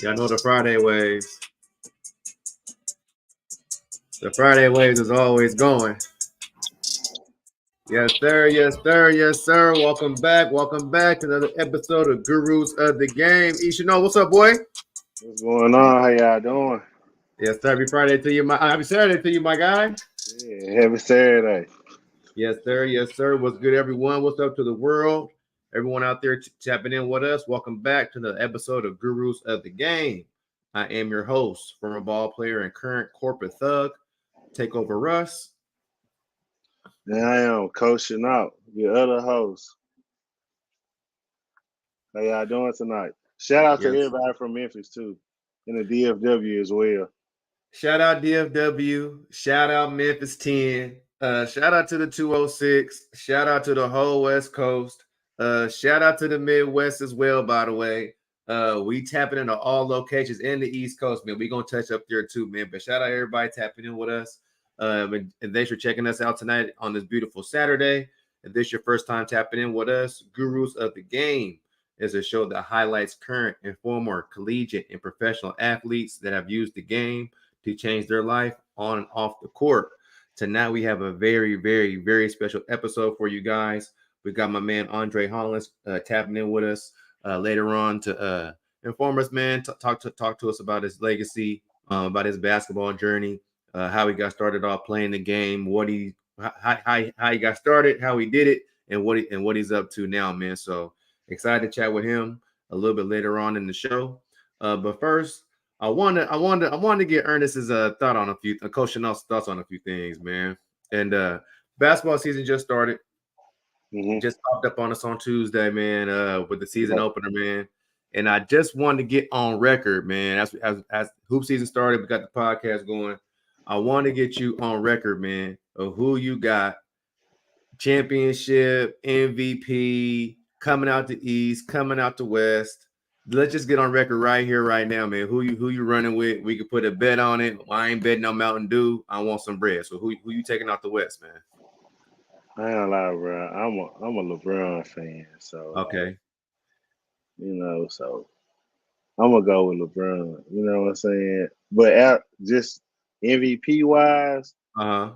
Y'all know the Friday waves. The Friday waves is always going. Yes, sir. Yes, sir. Yes, sir. Welcome back. Welcome back to another episode of Gurus of the Game. Ishino, what's up, boy? What's going on? How y'all doing? Yes, sir. Happy Friday to you, happy Saturday to you, my guy. Yeah, happy Saturday. Yes, sir. Yes, sir. What's good, everyone? What's up to the world? Everyone out there tapping in with us. Welcome back to the episode of Gurus of the Game. I am your host, former ball player and current corporate thug. Take over, Russ. And I am coaching out your other host. How y'all doing tonight? Shout out to Yes. everybody from Memphis too, and the DFW as well. Shout out DFW. Shout out Memphis 10. Shout out to the 206. Shout out to the whole West Coast. Shout out to the Midwest as well, by the way. We tapping into all locations in the East Coast, man. We gonna touch up there too, man. But shout out everybody tapping in with us. And thanks for checking us out tonight on this beautiful Saturday. If this is your first time tapping in with us, Gurus of the Game is a show that highlights current and former collegiate and professional athletes that have used the game to change their life on and off the court. Tonight we have a very, very, very special episode for you guys. We got my man Andre Hollins tapping in with us later on to inform us, man. Talk to us about his legacy, about his basketball journey, how he got started off playing the game, how he got started, how he did it, and what he's up to now, man. So excited to chat with him a little bit later on in the show. But first, I wanted to get Ernest's thought on Coach Chanel's thoughts on a few things, man. And basketball season just started. Just popped up on us on Tuesday, man, with the season opener, man. And I just wanted to get on record, man. As hoop season started, we got the podcast going. I want to get you on record, man, of who you got. Championship, MVP, coming out the East, coming out the West. Let's just get on record right here, right now, man. Who you running with? We could put a bet on it. I ain't betting on Mountain Dew. I want some bread. So who you taking out the West, man? I ain't gonna lie, bro. I'm a LeBron fan, so Okay. so I'm gonna go with LeBron. You know what I'm saying? But just MVP wise, Uh-huh.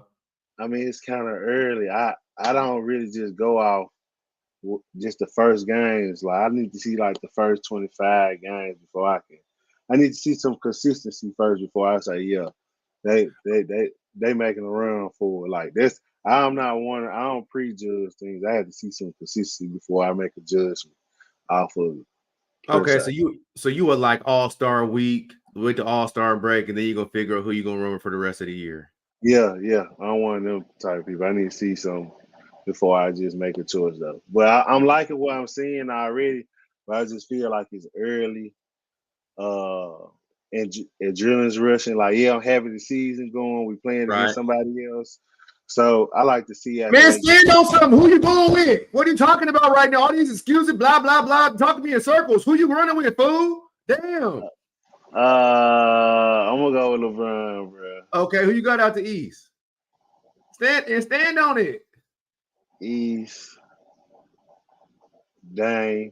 I mean it's kind of early. I don't really just go off just the first games. Like I need to see like the first 25 games before I can. I need to see some consistency first before I say yeah, they making a run for it. Like this. I'm not one. I don't prejudge things. I have to see some consistency before I make a judgment off of it. Per Okay, se. so you were like All-Star week with the All-Star break, and then you're gonna figure out who you're gonna run for the rest of the year. Yeah. I'm one of them type of people. I need to see some before I just make a choice though. But I'm liking what I'm seeing already. But I just feel like it's early. Uh, and drilling's rushing. Like, yeah, I'm happy the season going. We playing against Right. somebody else. So I like to see after Man, that get stand on something. Who you going with? What are you talking about right now? All these excuses, blah, blah, blah. Talking to me in circles. Who you running with, fool? Damn. I'm gonna go with LeBron, bro. Okay, who you got out the East? Stand on it. East, Dame,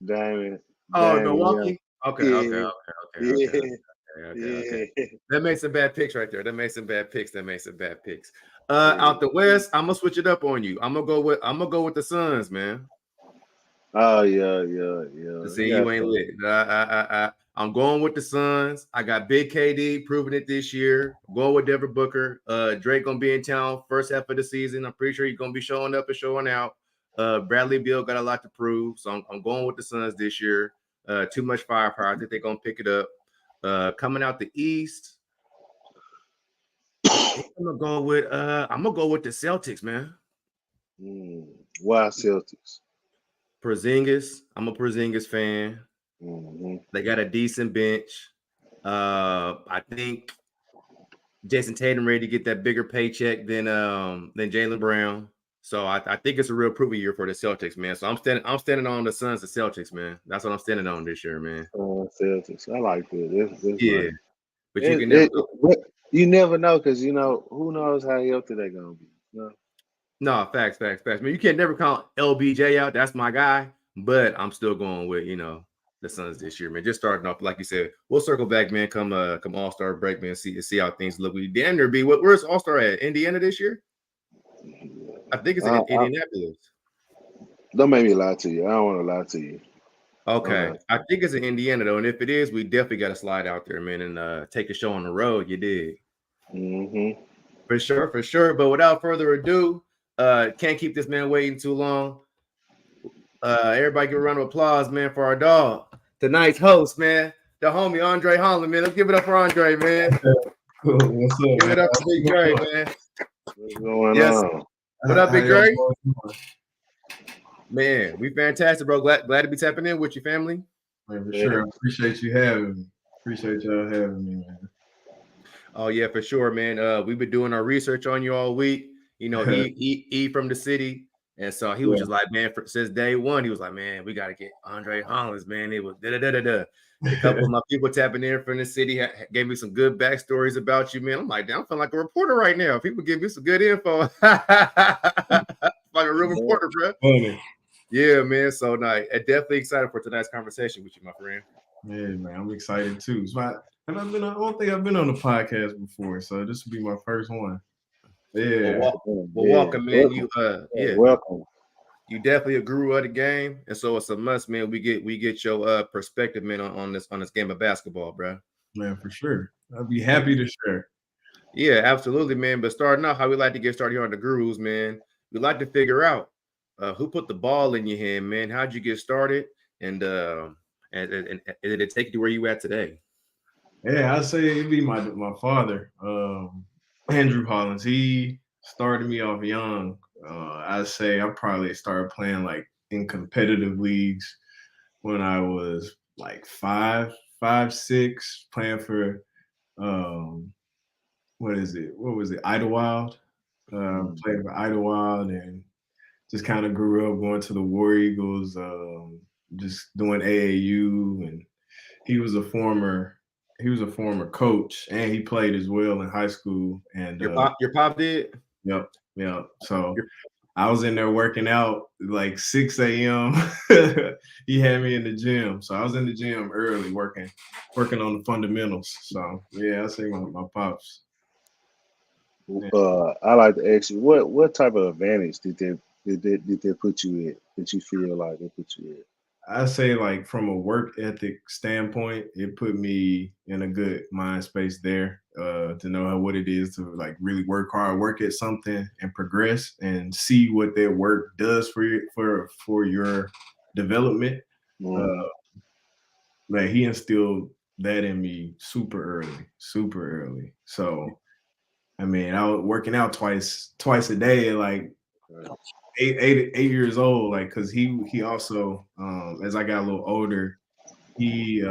Dame, Oh, Dame, Milwaukee. Okay. yeah, yeah, Okay. yeah. That made some bad picks right there. That made some bad picks. Out the West, I'm gonna switch it up on you. I'm gonna go with the Suns, man. Oh yeah. See, Yeah, you ain't so lit. I'm going with the Suns. I got Big KD proving it this year. I'm going with Devin Booker. Drake gonna be in town first half of the season. I'm pretty sure he's gonna be showing up and showing out. Bradley Beal got a lot to prove, so I'm going with the Suns this year. Too much firepower. I think they're gonna pick it up. Coming out the East, I'm gonna go with the Celtics, man. why Celtics? Porzingis. I'm a Porzingis fan. Mm-hmm. They got a decent bench. I think Jason Tatum ready to get that bigger paycheck than Jaylen Brown. So I think it's a real proving year for the Celtics, man. So I'm standing on the Suns, the Celtics, man. That's what I'm standing on this year, man. Celtics. I like that. That's Yeah, nice. but you can never go. But you never know because who knows how healthy they're gonna be. No, facts. Man, you can't never count LBJ out. That's my guy, but I'm still going with. the Suns this year, man. Just starting off, like you said, we'll circle back, man. Come All-Star break, man. See how things look. We damn near be. Where's All-Star at? Indiana this year? I think it's in Indianapolis. Don't make me lie to you. I don't want to lie to you. Okay, I think it's in Indiana though, and if it is, we definitely got to slide out there, man, and take a show on the road. You did. Mm-hmm. For sure. But without further ado, can't keep this man waiting too long. Everybody give a round of applause, man, for our dog. Tonight's host, man, the homie Andre Hollins, man. Let's give it up for Andre, man. What's up? Give it up for Big Dre, man. What's going Yes. on? What up, Big Dre? Man, we fantastic, bro. Glad to be tapping in with your family. Man, for sure. I appreciate you having me. Appreciate y'all having me, man. Oh yeah, for sure, man. We've been doing our research on you all week. You know, he from the city, and so he was just like, man, since day one, he was like, man, we got to get Andre Hollins, man. It was da. A couple of my people tapping in from the city gave me some good backstories about you, man. I'm like, damn, I'm feeling like a reporter right now. People give me some good info. Like a real reporter, bro. Funny. Yeah, man. So definitely excited for tonight's conversation with you, my friend. Yeah, man. I'm excited too. I don't think I've been on a podcast before, so this will be my first one. Yeah. Well, welcome, man. Welcome. You definitely a guru of the game, and so it's a must, man. We get your perspective, man, on this game of basketball, bro. Man, for sure. I'll be happy to share. Yeah, absolutely, man. But starting out, how we like to get started here on the Gurus, man. We like to figure out who put the ball in your hand, man. How'd you get started, and did it take you to where you at today? Yeah, I'd say it'd be my father, Andre Hollins. He started me off young. I'd say I probably started playing like in competitive leagues when I was like 5, 6, playing for what was it? Idlewild. Playing for Idlewild and just kind of grew up going to the War Eagles, just doing AAU, and he was a former coach, and he played as well in high school. And your pop did? Yep. So I was in there working out like 6 a.m. He had me in the gym, so I was in the gym early working on the fundamentals. So yeah, I say my pops. I like to ask you, what type of advantage did they put you in? Did you feel like they put you in? I say like from a work ethic standpoint, it put me in a good mind space there to know what it is to like really work hard, work at something and progress and see what that work does for your development. Like he instilled that in me super early. So I mean, I was working out twice a day, like 8 years old, like, cause he also, as I got a little older, he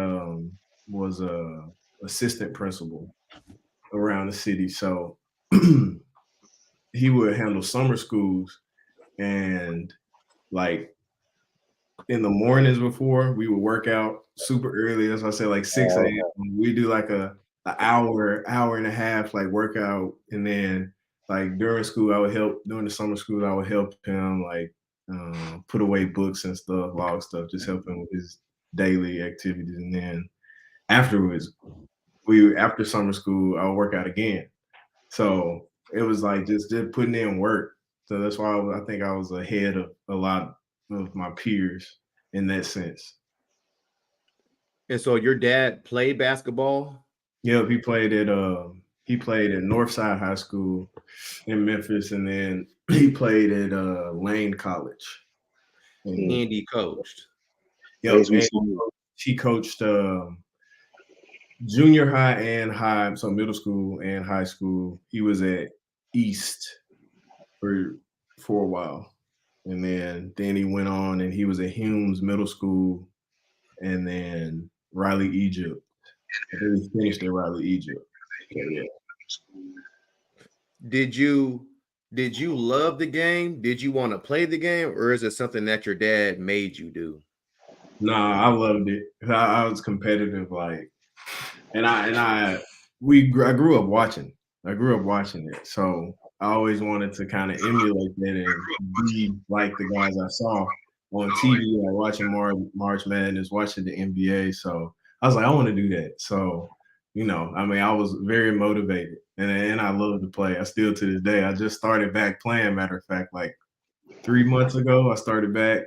was a assistant principal around the city. So he would handle summer schools, and like in the mornings before we would work out super early. As I said, like 6 a.m. We do like an hour and a half like workout, and then like during the summer school, I would help him like put away books and stuff, log stuff, just help him with his daily activities. And then afterwards, after summer school, I would work out again. So it was like just putting in work. So that's why I think I was ahead of a lot of my peers in that sense. And so your dad played basketball? Yep, he played at Northside High School in Memphis, and then he played at Lane College. And he coached. Yep, he coached junior high and high, so middle school and high school. He was at East for a while, and then he went on and he was at Humes Middle School, and then Riley Egypt. And then he finished at Riley Egypt. So, yeah. Did you love the game? Did you want to play the game, or is it something that your dad made you do? Nah, I loved it. I was competitive, like, and I grew up watching. I grew up watching it, so I always wanted to kind of emulate that and be like the guys I saw. on TV, like watching March Madness, watching the NBA. So I was like, I want to do that. So, I mean, I was very motivated, and I love to play. I still to this day. I just started back playing. Matter of fact, like 3 months ago, I started back.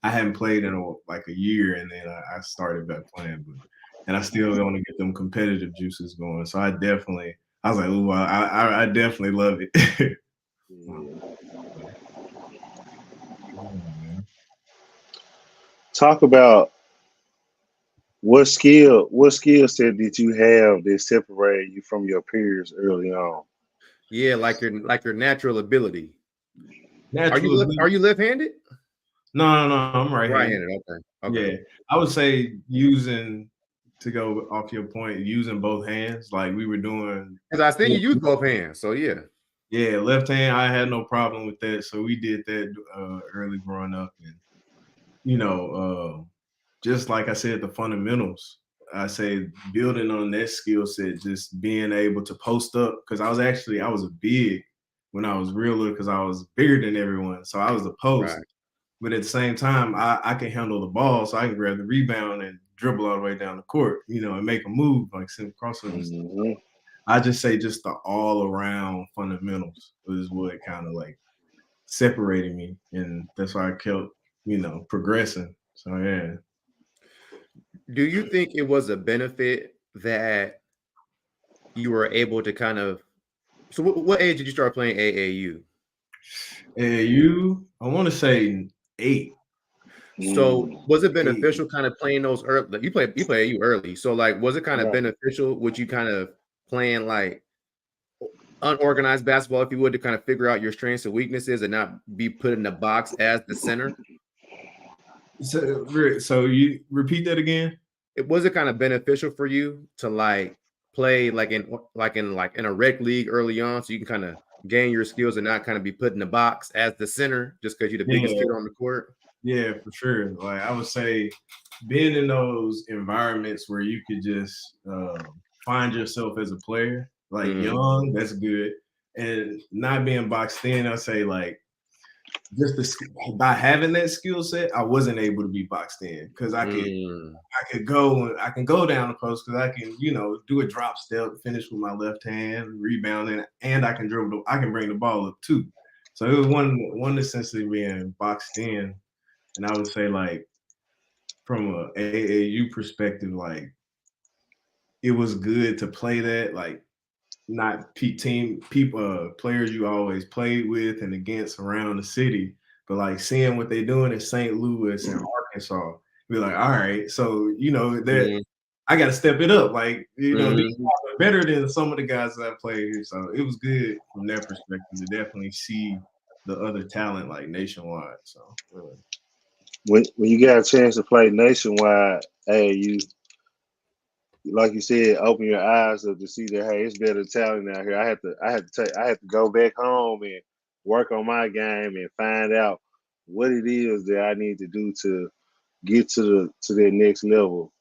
I hadn't played in like a year, and then I started back playing. And I still want to get them competitive juices going. So I was like, ooh, I definitely love it. Talk about what skill set did you have that separated you from your peers early on? Yeah, like your natural ability. Natural Are you left-handed? No, I'm right-handed. Right-handed. Okay. Yeah, I would say to go off your point, using both hands, like we were doing. Because I think you use both hands. So yeah. Yeah, left hand, I had no problem with that. So we did that early growing up, and just like I said, the fundamentals. I say building on that skill set, just being able to post up. Because I was a big when I was real little, because I was bigger than everyone. So I was a post. Right. But at the same time, I can handle the ball, so I can grab the rebound and dribble all the way down the court, and make a move, like send crossovers. Mm-hmm. I just say just the all around fundamentals is what kind of like separated me, and that's why I kept, progressing. So yeah. Do you think it was a benefit that you were able to kind of? So what age did you start playing AAU? I want to say 8. So was it 8. beneficial kind of playing those early? Like you play AAU early. So like was it kind of Right. beneficial? Would you kind of playing like unorganized basketball, if you would, to kind of figure out your strengths and weaknesses and not be put in the box as the center? So you repeat that again? It was it kind of beneficial for you to like play like in a rec league early on, so you can kind of gain your skills and not kind of be put in the box as the center just because you're the biggest Yeah, kid on the court? yeah, for sure. Like I would say, being in those environments where you could just find yourself as a player, like young, that's good, and not being boxed in. I say like by having that skill set, I wasn't able to be boxed in because I can go down the post because I can, do a drop step, finish with my left hand, rebound, and I can dribble. I can bring the ball up too. So it was one essentially being boxed in, and I would say like from a AAU perspective, like it was good to play that, like not people players you always played with and against around the city, but like seeing what they're doing in St. Louis and Arkansas, be like, all right, so that I got to step it up. Like these guys are better than some of the guys that I played here, so it was good from that perspective to definitely see the other talent like nationwide. So When you got a chance to play nationwide, hey, you like you said, open your eyes up to see that hey, it's better talent out here. I had to go back home and work on my game and find out what it is that I need to do to get to that next level.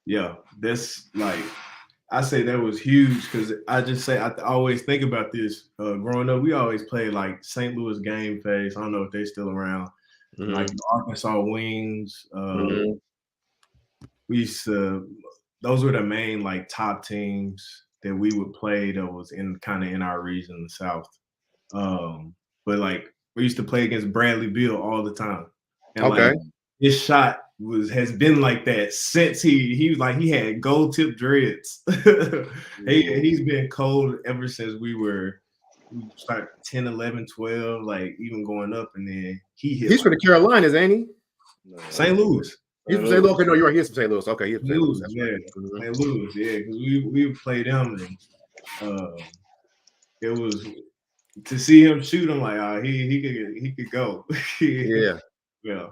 yeah, that's like I say that was huge because I just say I always think about this. Growing up, we always played like St. Louis Game Face. I don't know if they're still around. Like the Arkansas Wings. We used to. Those were the main like top teams that we would play that was in kind of in our region, the South. But like we used to play against Bradley Beal all the time, and like his shot has been like that since he was like he had gold tip dreads. He's been cold ever since we started 10, 11, 12, like even going up, and then He's from the Carolinas, ain't he? St. Louis. He's from St. Louis. Okay, no, you're right. He's from St. Louis. Okay, he's from St. Louis. That's yeah, right. St. Louis, yeah, because we played him, and it was to see him shoot. I'm like, he could go. Yeah. Yeah.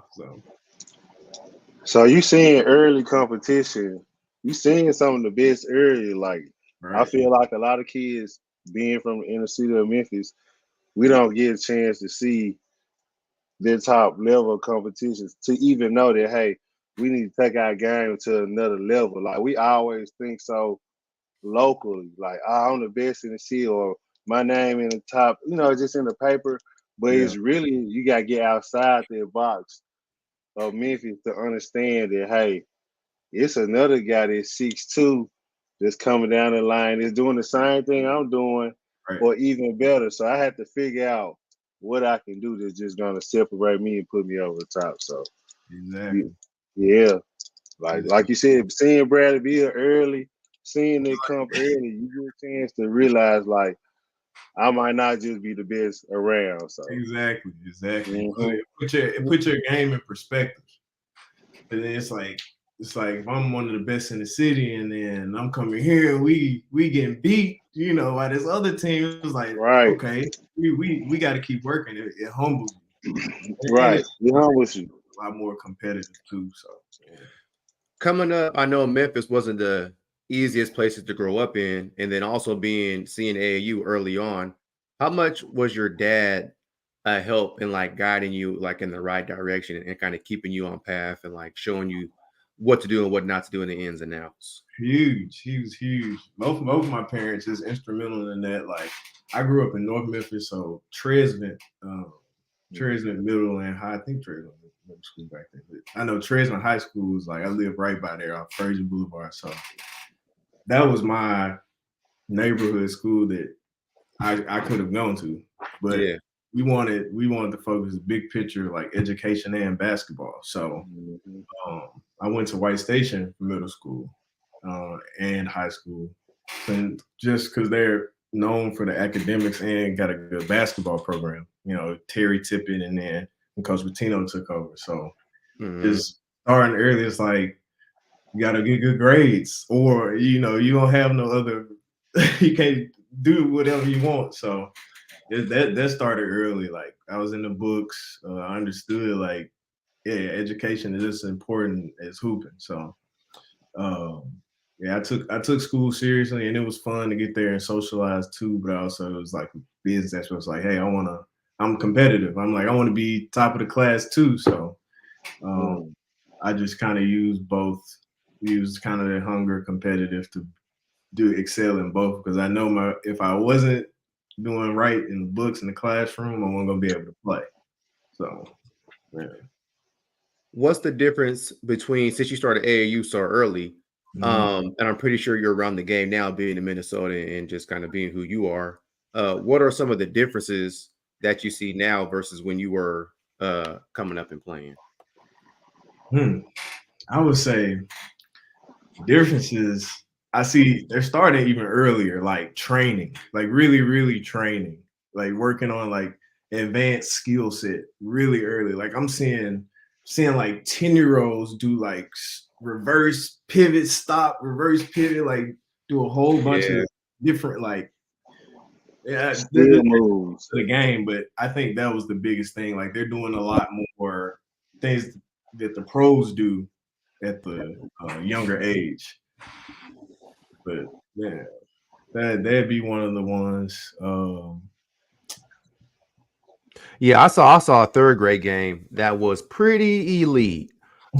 So you seeing early competition. You seeing some of the best early. Like Right. I feel like a lot of kids being from the inner city of Memphis, we don't get a chance to see their top level of competitions to even know that hey, we need to take our game to another level. Like we always think so locally, like I'm the best in the city or my name in the top, just in the paper. But Yeah. it's really you gotta get outside the box of Memphis to understand that hey, it's another guy that's 6'2", that's coming down the line, is doing the same thing I'm doing, Right. or even better. So I had to figure out what I can do that's just gonna separate me and put me over the top. So Exactly. yeah, like you said, seeing Bradley Beal early, seeing it come early, you get a chance to realize like I might not just be the best around. So Exactly. mhm. It put your game in perspective. And then it's like if I'm one of the best in the city, and then I'm coming here and we getting beat, by this other team. It's like, Right, okay, we got to keep working. It humbles you, and right. it's It humbles you. a lot more competitive too. So yeah. Coming up, I know Memphis wasn't the easiest places to grow up in, and then also seeing AAU early on. How much was your dad a help in like guiding you like in the right direction and kind of keeping you on path and like showing you what to do and what not to do in the ins and outs? Huge. He was huge. Both of my parents is instrumental in that. Like, I grew up in North Memphis, so Tresvant Middle and High. I think Tresvant Middle School back then. But I know Tresvant High School was like I lived right by there off Fraser Boulevard. So that was my neighborhood school that I could have gone to. But Yeah. we wanted to focus big picture, like education and basketball. So I went to White Station for middle school and high school, and just because they're known for the academics and got a good basketball program. Terry Tippett, and then when Coach Pitino took over. So just starting early, it's like you got to get good grades, or you don't have no other. You can't do whatever you want. So that started early. Like I was in the books. I understood like education is as important as hooping. So yeah, I took school seriously, and it was fun to get there and socialize too. But also it was like business that was like, hey, I'm competitive. I'm like I want to be top of the class too. So I just kind of used kind of the hunger competitive to do excel in both, because I know if I wasn't doing right in the books in the classroom, I wasn't gonna be able to play. So yeah. What's the difference between, since you started AAU so early, and I'm pretty sure you're around the game now, being in Minnesota and just kind of being who you are. What are some of the differences that you see now versus when you were coming up and playing? I would say differences I see they're starting even earlier, like training, like really, really training, like working on like advanced skill set really early. Like I'm seeing like 10-year-olds do like reverse pivot, stop, reverse pivot, like do a whole bunch of different like Skill moves. the game. But I think that was the biggest thing. Like they're doing a lot more things that the pros do at the younger age. But yeah, that'd be one of the ones. Yeah, I saw a third grade game that was pretty elite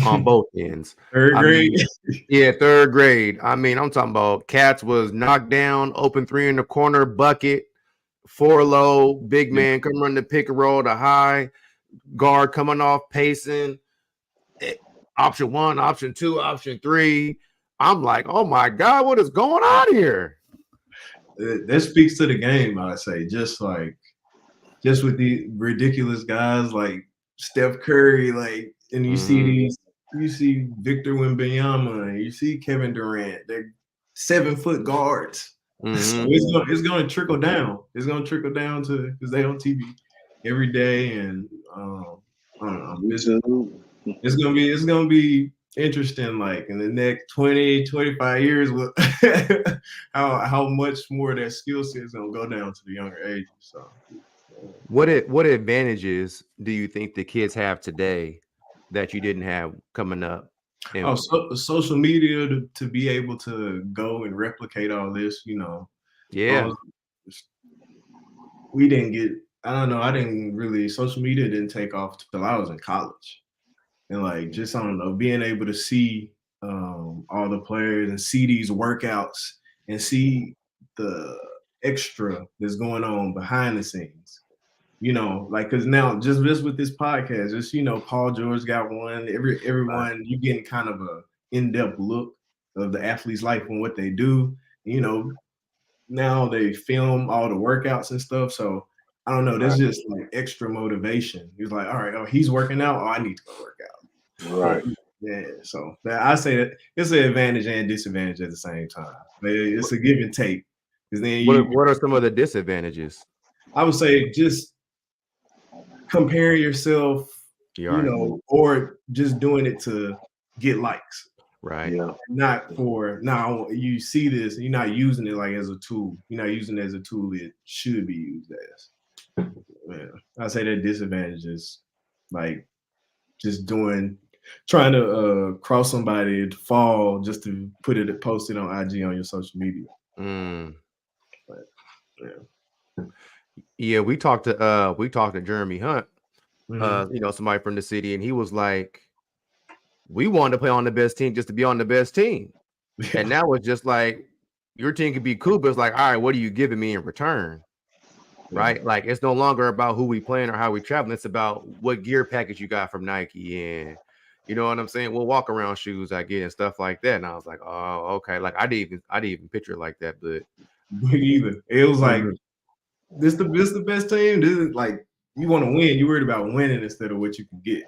on both ends. Third I grade. mean, yeah, third grade. I mean, I'm talking about Cats was knocked down, open three in the corner, bucket, 4 low, big man come run the pick and roll, the high guard coming off, pacing. Option 1, option 2, option 3. I'm like, oh my God, what is going on here? That speaks to the game, I say. Just with the ridiculous guys like Steph Curry, like, and you see Victor Wembanyama, and you see Kevin Durant. They're 7-foot guards. So it's going to trickle down. It's going to trickle down to, because they on TV every day, and I don't know. It's gonna be interesting, like in the next 20, 25 years, how much more of that skill set is gonna go down to the younger ages. So what advantages do you think the kids have today that you didn't have coming up? Social media to be able to go and replicate all this, we didn't get, I don't know, social media didn't take off till I was in college. And like, just, I don't know, being able to see all the players and see these workouts and see the extra that's going on behind the scenes. you know, like because now just with this podcast, just Paul George got one. Everyone you getting kind of a in-depth look of the athlete's life and what they do. Now they film all the workouts and stuff. So I don't know. There's just like extra motivation. He's like, all right, oh, he's working out. Oh, I need to go work out. Right. Yeah. So I say that it's an advantage and disadvantage at the same time. It's a give and take. Because then what are some of the disadvantages? I would say just compare yourself, or just doing it to get likes. Right. Yeah. Not for now. You see this, you're not using it like as a tool. You're not using it as a tool it should be used as. Yeah. I say that disadvantage is like just trying to cross somebody to fall just to post it on IG on your social media. But, yeah, we talked to Jeremy Hunt, somebody from the city, and he was like, we wanted to play on the best team just to be on the best team. And now it's just like your team could be cool, but it's like, all right, what are you giving me in return? Right? Like it's no longer about who we playing or how we traveling. It's about what gear package you got from Nike, and you know what I'm saying? What walk around shoes I get and stuff like that. And I was like, oh, okay. Like I didn't even picture it like that, but me either. It was like this the best team. This is like you want to win. You worried about winning instead of what you can get.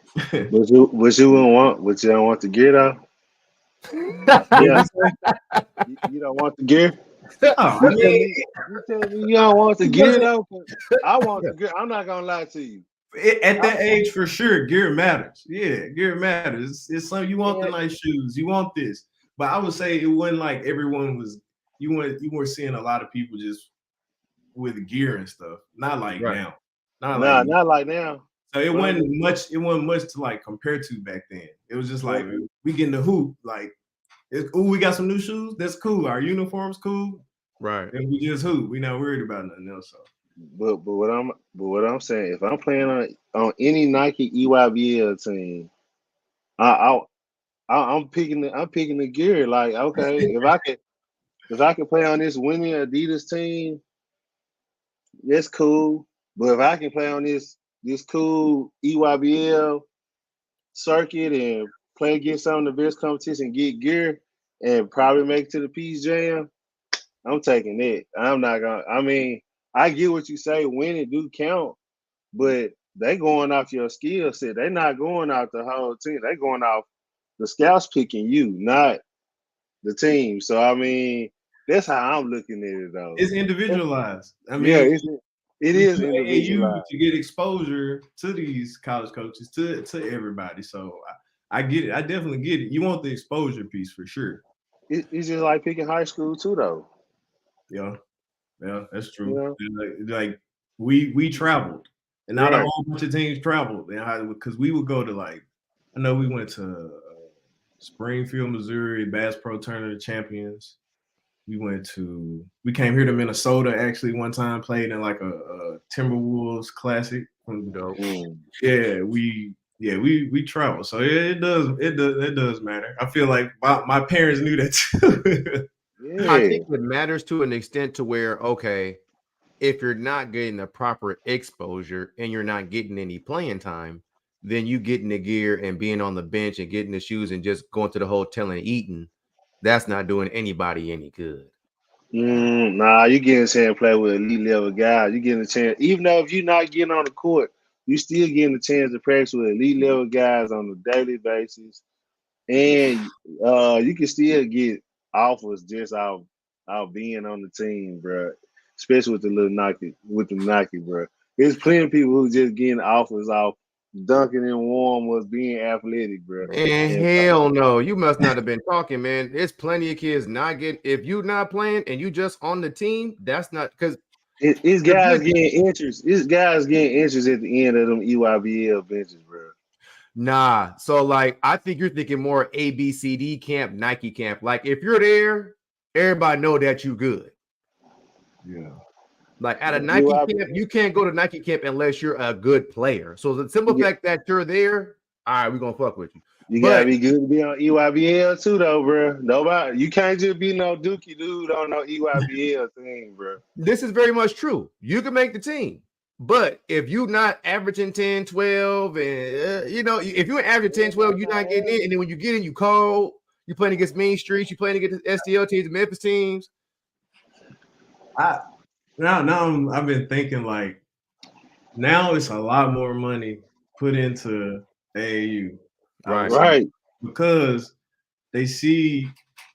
What you wouldn't want? What you don't want the gear though? Yeah. You don't want the gear? You tell me you don't want the gear though. I want the gear. I'm not gonna lie to you. At that age, for sure, gear matters. Yeah, gear matters. It's something you want the nice shoes. You want this, but I would say it wasn't like everyone was. You were seeing a lot of people just with gear and stuff. Not like now. Not like now. So it wasn't much. It wasn't much to like compare to back then. It was just like we getting the hoop. Like, we got some new shoes. That's cool. Our uniforms cool. Right. And we just hoop. We not worried about nothing else. So. But what I'm saying, if I'm playing on any Nike EYBL team, I'm picking the gear. Like, okay, if I can play on this winning Adidas team, that's cool. But if I can play on this cool EYBL circuit and play against some of the best competition, get gear, and probably make it to the Peace Jam, I'm taking it. I'm not gonna. I mean, I get what you say. Winning do count, but they going off your skill set. They not going off the whole team. They going off the scouts picking you, not the team. So I mean, that's how I'm looking at it, though. It's individualized. I mean, yeah, it is individualized. To get exposure to these college coaches, to everybody. So I get it. I definitely get it. You want the exposure piece for sure. It's just like picking high school too, though. Yeah, that's true. Yeah. Like we traveled, and not a whole bunch of teams traveled, because we would go to I know we went to Springfield, Missouri, Bass Pro Tournament Champions. We came here to Minnesota actually one time, played in like a Timberwolves Classic. Yeah, we travel, so it does matter. I feel like my parents knew that too. I think it matters to an extent to where, okay, if you're not getting the proper exposure and you're not getting any playing time, then you getting the gear and being on the bench and getting the shoes and just going to the hotel and eating, that's not doing anybody any good. Nah, you getting a chance to play with elite level guys. You getting a chance, even though if you're not getting on the court, you still getting a chance to practice with elite level guys on a daily basis, and you can still get offers just out being on the team, bro. Especially with the Nike, bro. There's plenty of people who just getting offers off dunking and warm-ups, being athletic, bro. And hell no, you must not have been talking, man. There's plenty of kids not getting. If you're not playing and you just on the team, that's not because it's guys getting interest. It's guys getting interest at the end of them EYBL benches, bro. Nah, so I think you're thinking more ABCD camp, Nike camp. Like if you're there, everybody know that you good. Yeah. Like at a Nike camp, you can't go to Nike camp unless you're a good player. So the simple fact that you're there, all right, we're gonna fuck with you. You gotta be good to be on EYBL too, though, bro. Nobody, you can't just be no dookie dude on no EYBL thing, bro. This is very much true. You can make the team, But if you're not averaging 10, 12, and if you're averaging 10, 12, you're not getting in. And then when you get in, you cold. You're playing against Mean Streets. You're playing against the STL teams, the Memphis teams. I've been thinking like now it's a lot more money put into AAU. Right. Because they see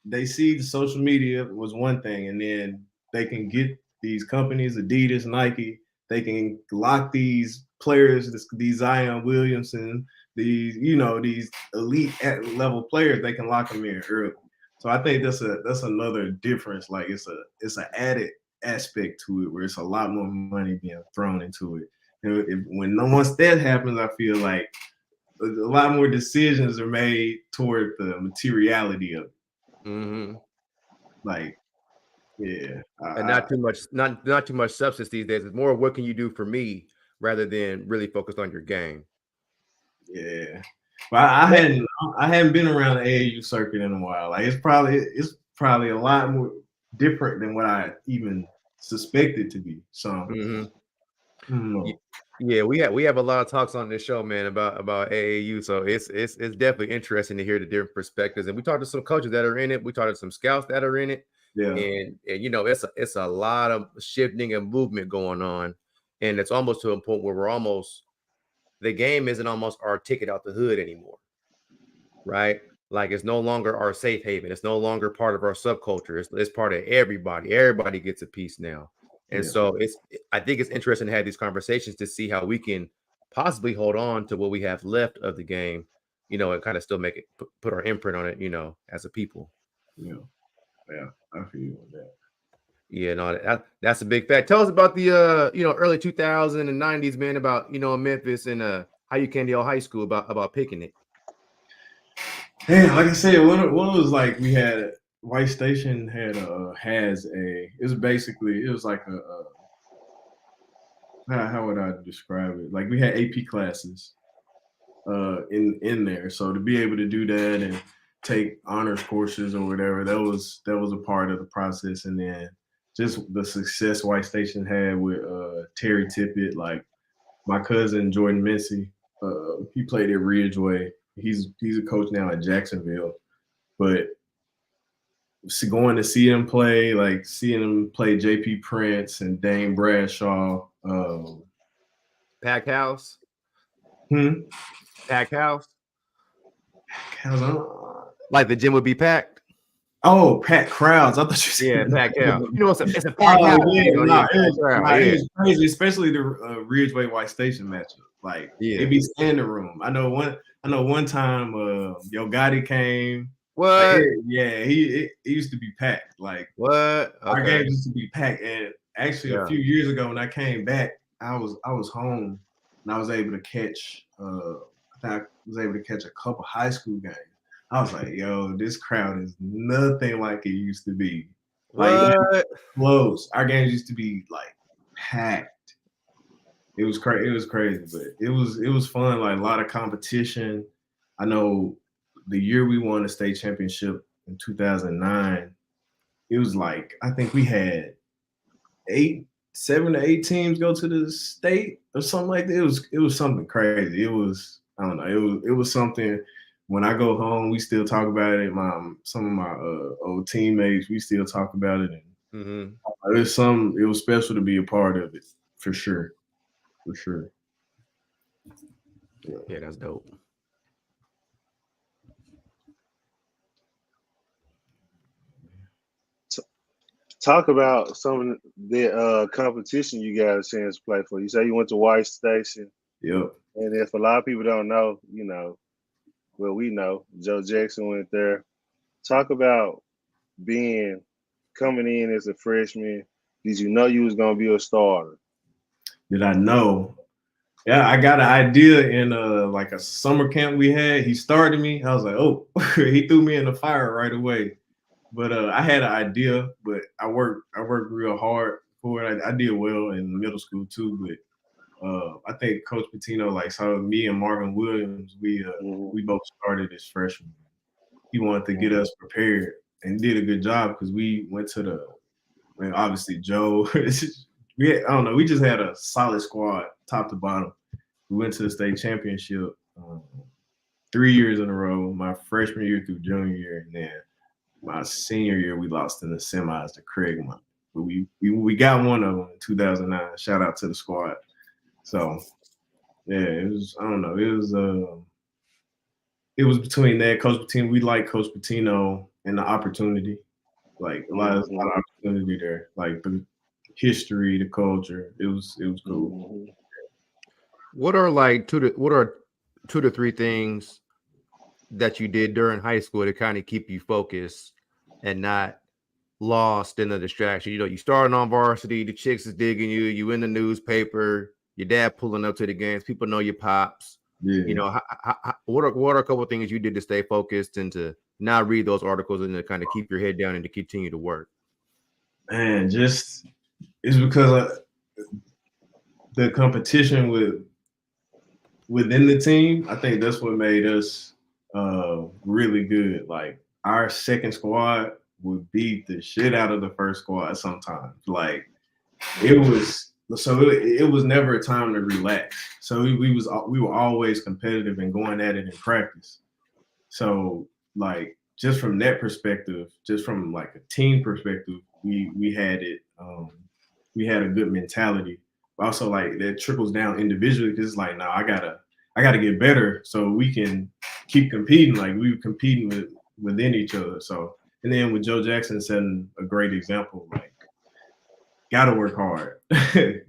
the social media was one thing, and then they can get these companies, Adidas, Nike, they can lock these players, these Zion Williamson, these elite level players, they can lock them in early. So I think that's another difference. Like it's an added aspect to it where it's a lot more money being thrown into it. Once that happens, I feel like a lot more decisions are made toward the materiality of it. Mm-hmm. Like, yeah, And not too much substance these days. It's more what can you do for me rather than really focused on your game. Yeah, but I hadn't been around the AAU circuit in a while. Like it's probably a lot more different than what I even suspected to be. So, yeah, we have a lot of talks on this show, man, about AAU. So it's definitely interesting to hear the different perspectives. And we talked to some coaches that are in it. We talked to some scouts that are in it. Yeah. And it's a lot of shifting and movement going on. And it's almost to a point where the game isn't almost our ticket out the hood anymore. Right? Like it's no longer our safe haven. It's no longer part of our subculture. It's part of everybody. Everybody gets a piece now. And so I think it's interesting to have these conversations to see how we can possibly hold on to what we have left of the game, and kind of still make it put our imprint on it, as a people. Yeah, I feel you on that. Yeah, no, that's a big fact. Tell us about the early 2000s and 90s, man, about Memphis and how you came to your high school about picking it. Yeah, like I said, one of was like we had White Station it was like how would I describe it? Like we had AP classes in there. So to be able to do that and take honors courses or whatever, that was a part of the process. And then just the success White Station had with Terry Tippett, like my cousin Jordan Mincy, he played at Ridgeway. He's a coach now at Jacksonville. But going to see him play, like seeing him play JP Prince and Dane Bradshaw. Pack house? Pack house? Like the gym would be packed? Oh, packed crowds. I thought you said packed house. It's a packed house. It was crazy, especially the Ridgeway White Station matchup. Like it'd be standing room. I know one time Yo Gotti came. What? Like, it used to be packed. Like what? Okay. Our games used to be packed. And actually a few years ago when I came back, I was home and I was able to catch I was able to catch a couple high school games. I was like, yo, this crowd is nothing like it used to be. Like close. Our games used to be like packed. It was crazy. It was crazy, but it was fun. Like a lot of competition. I know the year we won the state championship in 2009, it was like I think we had 7 to 8 teams go to the state or something like that. It was something crazy. It was, I don't know. It was something. When I go home, we still talk about it. Some of my old teammates, we still talk about it. And it was special to be a part of it, for sure. For sure. Yeah, that's dope. Talk about some of the competition you got a chance to play for. You say you went to White Station. Yep. And if a lot of people don't know, well, we know Joe Jackson went there. Talk about coming in as a freshman. Did you know you was gonna be a starter? Did I know? Yeah, I got an idea in like a summer camp we had. He started me. I was like, oh, he threw me in the fire right away. But I had an idea, but I worked real hard for it. I did well in middle school too, but I think Coach Pitino saw me and Marvin Williams. We both started as freshmen. He wanted to get us prepared and did a good job because we went to obviously Joe I don't know. We just had a solid squad, top to bottom. We went to the state championship 3 years in a row. My freshman year through junior year, and then my senior year we lost in the semis to Craigmont. But we got one of them in 2009. Shout out to the squad. So yeah, it was. I don't know. It was between that Coach Patino. We like Coach Patino and the opportunity. Like a lot of opportunity there. Like the history, the culture. It was cool. What are two to three things that you did during high school to kind of keep you focused and not lost in the distraction? You know, you starting on varsity, the chicks is digging you, you in the newspaper, your dad pulling up to the games, people know your pops. Yeah. You know, what are a couple of things you did to stay focused and to not read those articles and to kind of keep your head down and to continue to work? Man, just it's because of the competition within the team. I think that's what made us really good. Like our second squad would beat the shit out of the first squad sometimes. Like it was never a time to relax. So we were always competitive and going at it in practice. So like just from that perspective, just from like a team perspective, we had it. We had a good mentality. But also like that trickles down individually because it's like, no, I gotta get better so we can keep competing. Like we were competing within each other. So and then with Joe Jackson setting a great example, like gotta work hard,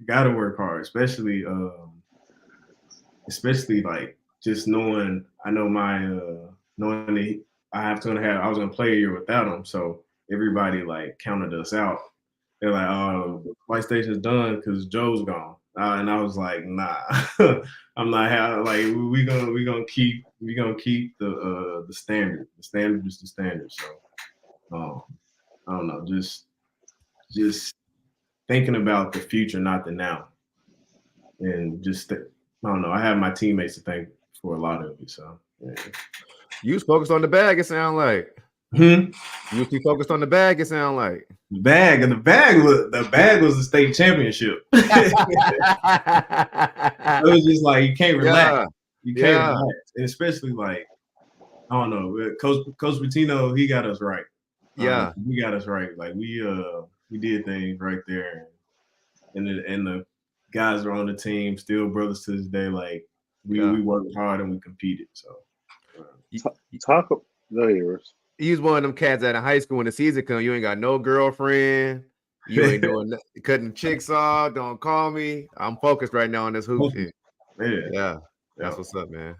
gotta work hard, especially like just knowing. I know knowing that I was gonna play a year without him, so everybody like counted us out. They're like, "Oh, White Station's done because Joe's gone," and I was like, "Nah, I'm not. Like we gonna keep the standard. The standard is the standard." So, I don't know, just thinking about the future, not the now, and I don't know. I have my teammates to thank for a lot of it. So, yeah. You was focused on the bag, it sound like. You was too focused on the bag, it sound like. The bag was the state championship. It was just like you can't relax. Yeah. You can't relax. And especially like, I don't know, Coach Patino, he got us right. Yeah. He got us right. Like we did things right there. And the guys are on the team, still brothers to this day. Like we worked hard and we competed. So Go ahead, Russ. You was one of them cats out of high school when the season come. You ain't got no girlfriend. You ain't doing cutting chicks off. Don't call me. I'm focused right now on this hoop shit. Yeah. That's what's up, man.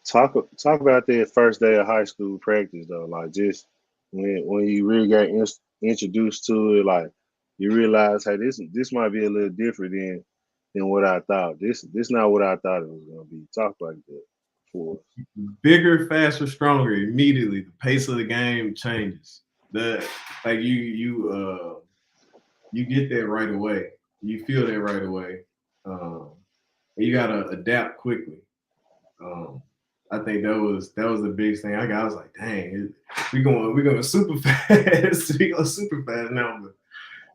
Talk about that first day of high school practice though. Like just when you really got introduced to it, like you realize, hey, this might be a little different than what I thought. This not what I thought it was gonna be. Talk like that for us. Bigger, faster, stronger. Immediately, the pace of the game changes. You get that right away. You feel that right away. And you gotta adapt quickly. I think that was the biggest thing. I was like, dang, we going super fast. We going super fast now. But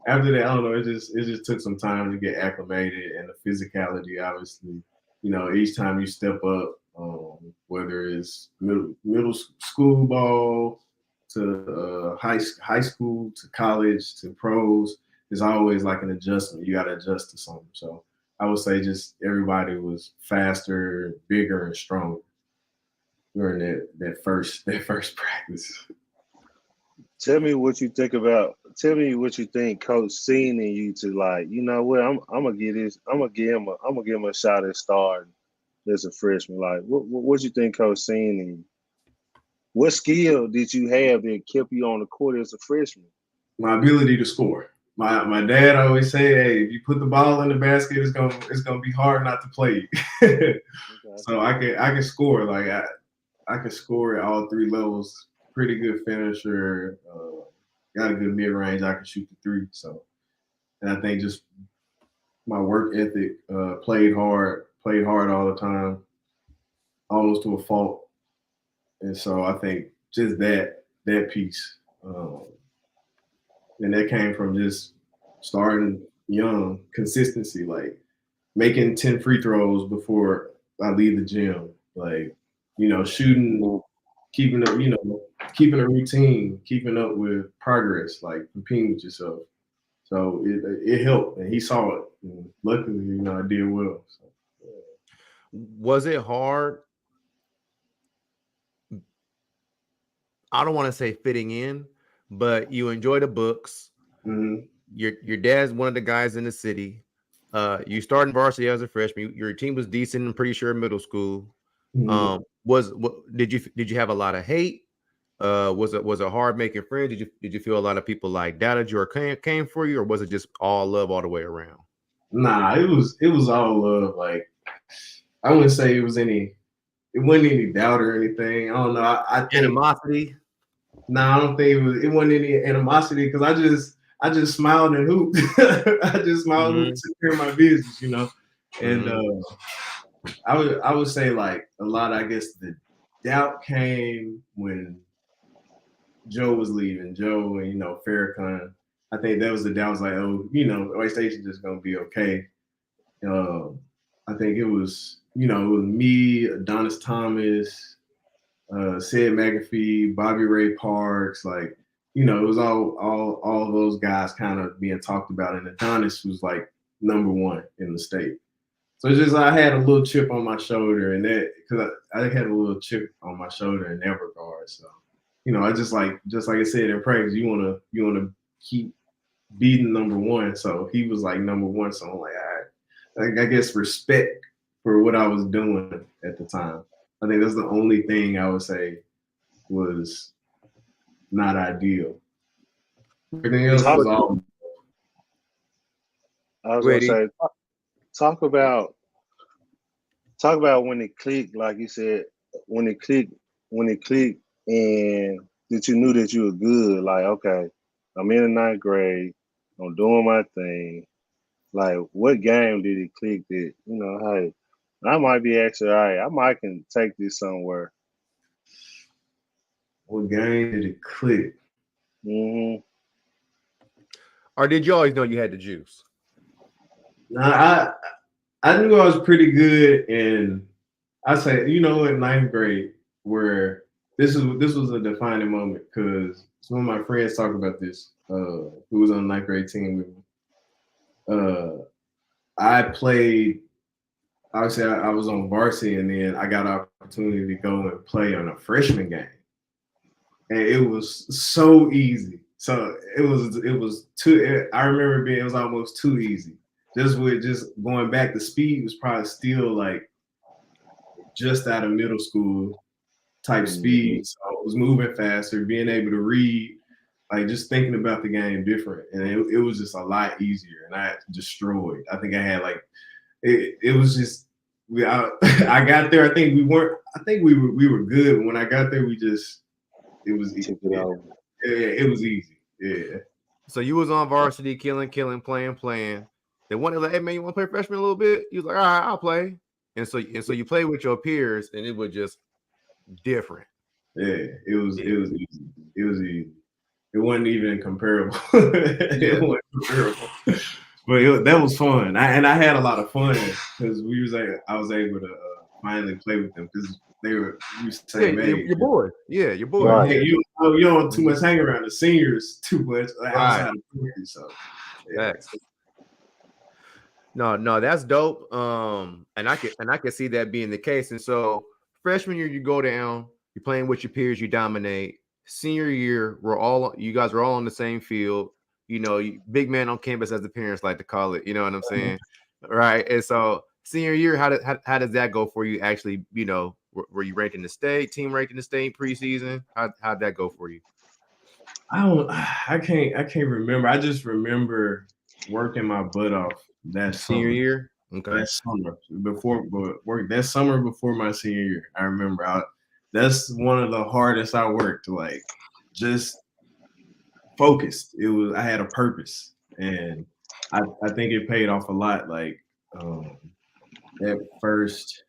after that, I don't know. It just took some time to get acclimated, and the physicality, obviously. You know, each time you step up, whether it's middle school ball to high school to college to pros, there's always like an adjustment. You got to adjust to something. So I would say just everybody was faster, bigger, and stronger during that first practice. Tell me what you think Coach seen in you to like, you know what, I'm gonna give him a shot at starting as a freshman. Like what you think Coach seen in you? What skill did you have that kept you on the court as a freshman? My ability to score. My dad always say, hey, if you put the ball in the basket, it's gonna be hard not to play. Okay. So I can score. Like I can score at all three levels. Pretty good finisher. Got a good mid range. I can shoot the three. So, and I think just my work ethic, played hard all the time, almost to a fault. And so I think just that piece, and that came from just starting young, consistency, like making 10 free throws before I leave the gym, like, shooting, keeping keeping a routine, keeping up with progress, like competing with yourself. So it helped, and he saw it. And luckily, I did well. So, Was it hard? I don't want to say fitting in, but you enjoy the books. mm-hmm. Your dad's one of the guys in the city. You started varsity as a freshman. Your team was decent. I'm pretty sure in middle school. Mm-hmm. Did you have a lot of hate? Was it hard making friends? Did you feel a lot of people like doubted you or came for you, or was it just all love all the way around? Nah, it was all love. Like, I wouldn't say it wasn't any doubt or anything. I don't know. I think Animosity. I don't think it wasn't any animosity because I just smiled and hooped. I just smiled and took care of my business, And I would say like a lot. I guess the doubt came when Joe was leaving. Joe and Farrakhan. I think that was the doubt. Was like, oh, White Station just gonna be okay. I think it was it was me, Adonis Thomas, Sid McAfee, Bobby Ray Parks, like, it was all those guys kind of being talked about, and Adonis was like number one in the state. So it's just I had a little chip on my shoulder, and that because I had a little chip on my shoulder in that regard. So, I just like I said in praise, you wanna keep beating number one. So he was like number one. So I'm like, all right, I guess respect for what I was doing at the time. I think that's the only thing I would say was not ideal. Everything else was all. I was gonna say, talk about when it clicked, like you said, when it clicked, and that you knew that you were good. Like, okay, I'm in the ninth grade, I'm doing my thing. Like, what game did it click that hey, I might be actually all right. I might can take this somewhere. What game did it click? Mm-hmm. Or did you always know you had the juice? Nah, I knew I was pretty good in. I say, in ninth grade, where this was a defining moment because some of my friends talk about this. Who was on the ninth grade team with me? I played. Obviously, I was on varsity, and then I got an opportunity to go and play on a freshman game, and it was so easy. So it was too. I remember it was almost too easy. Just going back, the speed was probably still like just out of middle school type speed. So I was moving faster, being able to read, like just thinking about the game different, and it was just a lot easier. And I destroyed. I think I had like it was just I got there. I think we weren't. I think we were good. But when I got there, it was easy. It was easy. Yeah. So you was on varsity, killing, playing. They wanted like, hey man, you want to play freshman a little bit? You was like, all right, I'll play. And so you play with your peers, and it was just different. Yeah, it was easy. It was easy. It wasn't even comparable. It wasn't comparable. But that was fun. I had a lot of fun because I was able to finally play with them because they were the same age. Your boy. Yeah, your boy. Right. Hey, you don't too much hang around the seniors too much outside of rookies. So yeah. No, that's dope. And I can see that being the case. And so freshman year, you go down, you're playing with your peers, you dominate. Senior year, you guys are all on the same field. Big man on campus, as the parents like to call it. You know what I'm saying, right? And so senior year, how does that go for you? Actually, were you ranked in the state? Team ranked in the state preseason? How'd that go for you? I can't remember. I just remember working my butt off that senior year. Okay, that summer that summer before my senior year. I remember that's one of the hardest I worked. Like just focused. I had a purpose, and I think it paid off a lot. Like at first,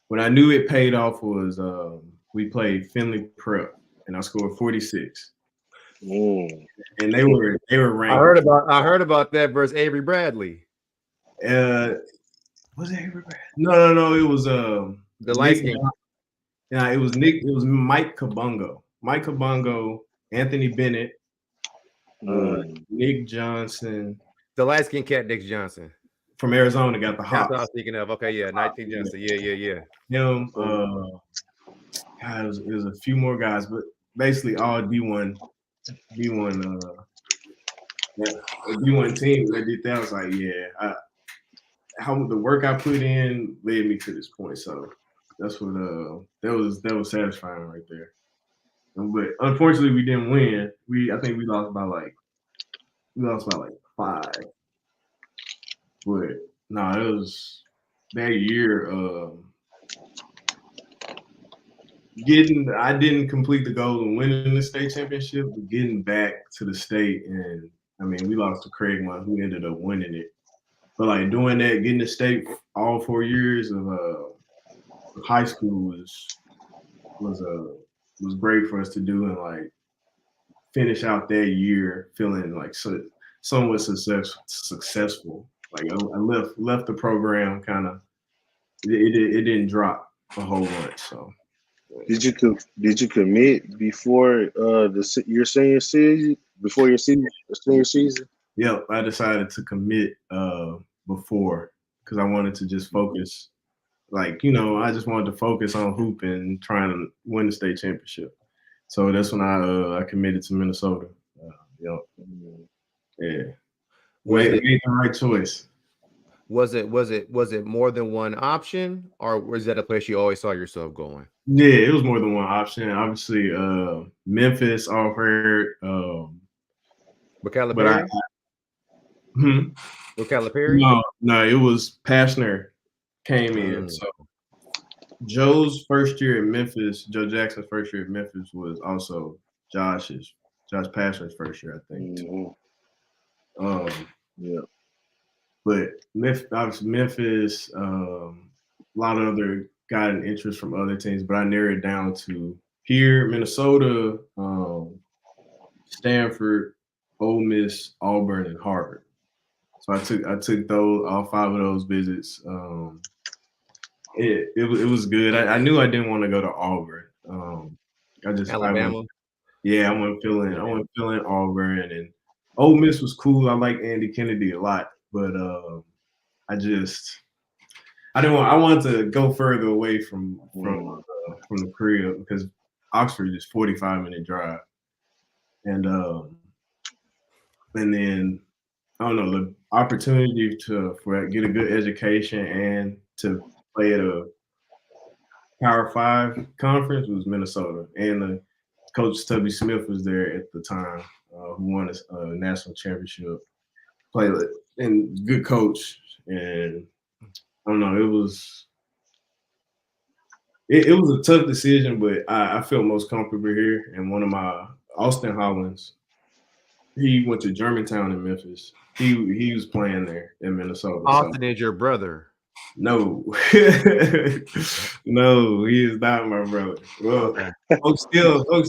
when I knew it paid off was we played Finley Prep, and I scored 46. and they were ranked. I heard about that versus Avery Bradley. Was it Avery Bradley? No. It was the light skin. Yeah, it was Nick. It was Mike Kabongo. Anthony Bennett, Nick Johnson. The light skin cat, Nick Johnson. From Arizona, got the Hawks. That's what I was thinking of. Okay, yeah, 19 Johnson. Yeah. Him. God, it was a few more guys, but basically all D1 team that did that. I was like, yeah, how the work I put in led me to this point. So that's what that was satisfying right there. But unfortunately, we didn't win. I think we lost by like 5. But no, it was that year. I didn't complete the goal of winning the state championship, but getting back to the state, and I mean, we lost to Craigmont, who ended up winning it. But like doing that, getting the state all 4 years of high school was great for us to do, and like finish out that year feeling like somewhat successful. Like I left the program kind of. It didn't drop a whole bunch. So. Did you commit before your senior season? Before your senior season? Yep, I decided to commit before because I wanted to just focus. Like, I just wanted to focus on hooping and trying to win the state championship. So that's when I committed to Minnesota. Yep. Yeah. Made the right choice. Was it more than one option, or was that a place you always saw yourself going? Yeah, it was more than one option. Obviously, Memphis offered. With Calipari? With Calipari? No, it was Pastner came in. So Joe's first year at Memphis, Joe Jackson's first year at Memphis was also Josh Pastner's first year, I think. Yeah. But Memphis, a lot of other got an interest from other teams, but I narrowed it down to here, Minnesota, Stanford, Ole Miss, Auburn, and Harvard. So I took all 5 of those visits. It was good. I knew I didn't want to go to Auburn. Alabama. I went feeling Auburn, and Ole Miss was cool. I like Andy Kennedy a lot, but I wanted to go further away from the crib because Oxford is 45-minute drive, and then I don't know, the opportunity to get a good education and to play at a Power 5 conference was Minnesota, and Coach Tubby Smith was there at the time, who won a national championship. Played and good coach, and I don't know, it was a tough decision, but I felt most comfortable here. And one of my Andre Hollins, he went to Germantown in Memphis. He was playing there in Minnesota. Austin is your brother? No, no, he is not my brother. Well, folks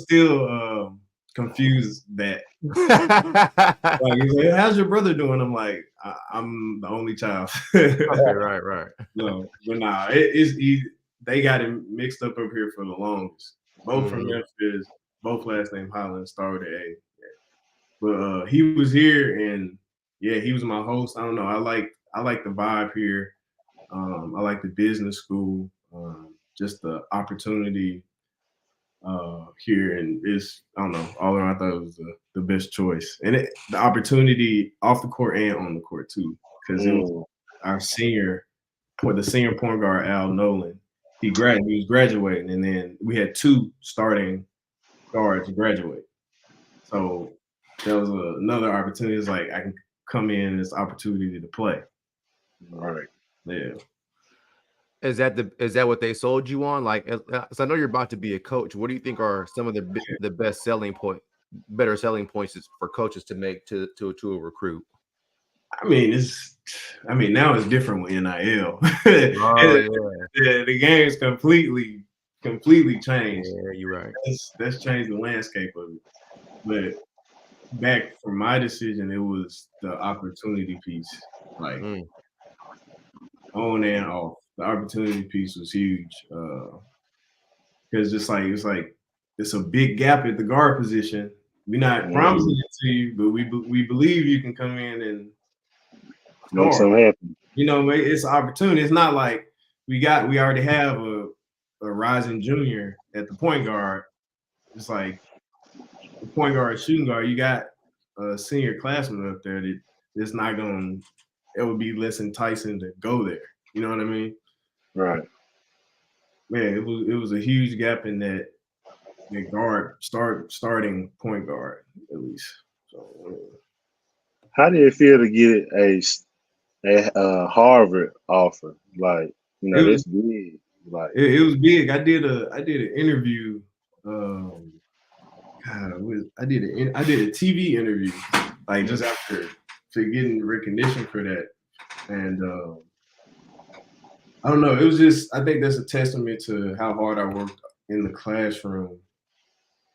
still confused that. Like, he's like, how's your brother doing? I'm like, I'm the only child. Right. No, but nah, they got him mixed up here for the longest. Both from Memphis, both last name Hollins, started with A. But he was here, and yeah, he was my host. I don't know. I like the vibe here. I like the business school. Just the opportunity here, and I don't know. All around, I thought it was the best choice, and the opportunity off the court and on the court too, because it was our the senior point guard Al Nolan. He was graduating, and then we had 2 starting guards graduate. So that was another opportunity. It's like I can come in this opportunity to play. All right. Yeah. Is that what they sold you on? Like, so I know you're about to be a coach. What do you think are some of the better selling points for coaches to make to a recruit? I mean, now it's different with NIL. The game's completely changed. Yeah, you're right. That's changed the landscape of it. But back from my decision, it was the opportunity piece, like on and off. The opportunity piece was huge because it's a big gap at the guard position. We're not promising it to you, but we believe you can come in and make score. something happen. You know, it's an opportunity. It's not like we already have a rising junior at the point guard. It's like the point guard, shooting guard. You got a senior classman up there that it's not going. It would be less enticing to go there. You know what I mean? Right. Man, it was a huge gap in that guard starting point guard at least. So, How did it feel to get a Harvard offer? Like, you know, that's big. Like, it was big. I did an interview. I did a TV interview like just after getting recognition for that, and I don't know. It was just I think that's a testament to how hard I worked in the classroom,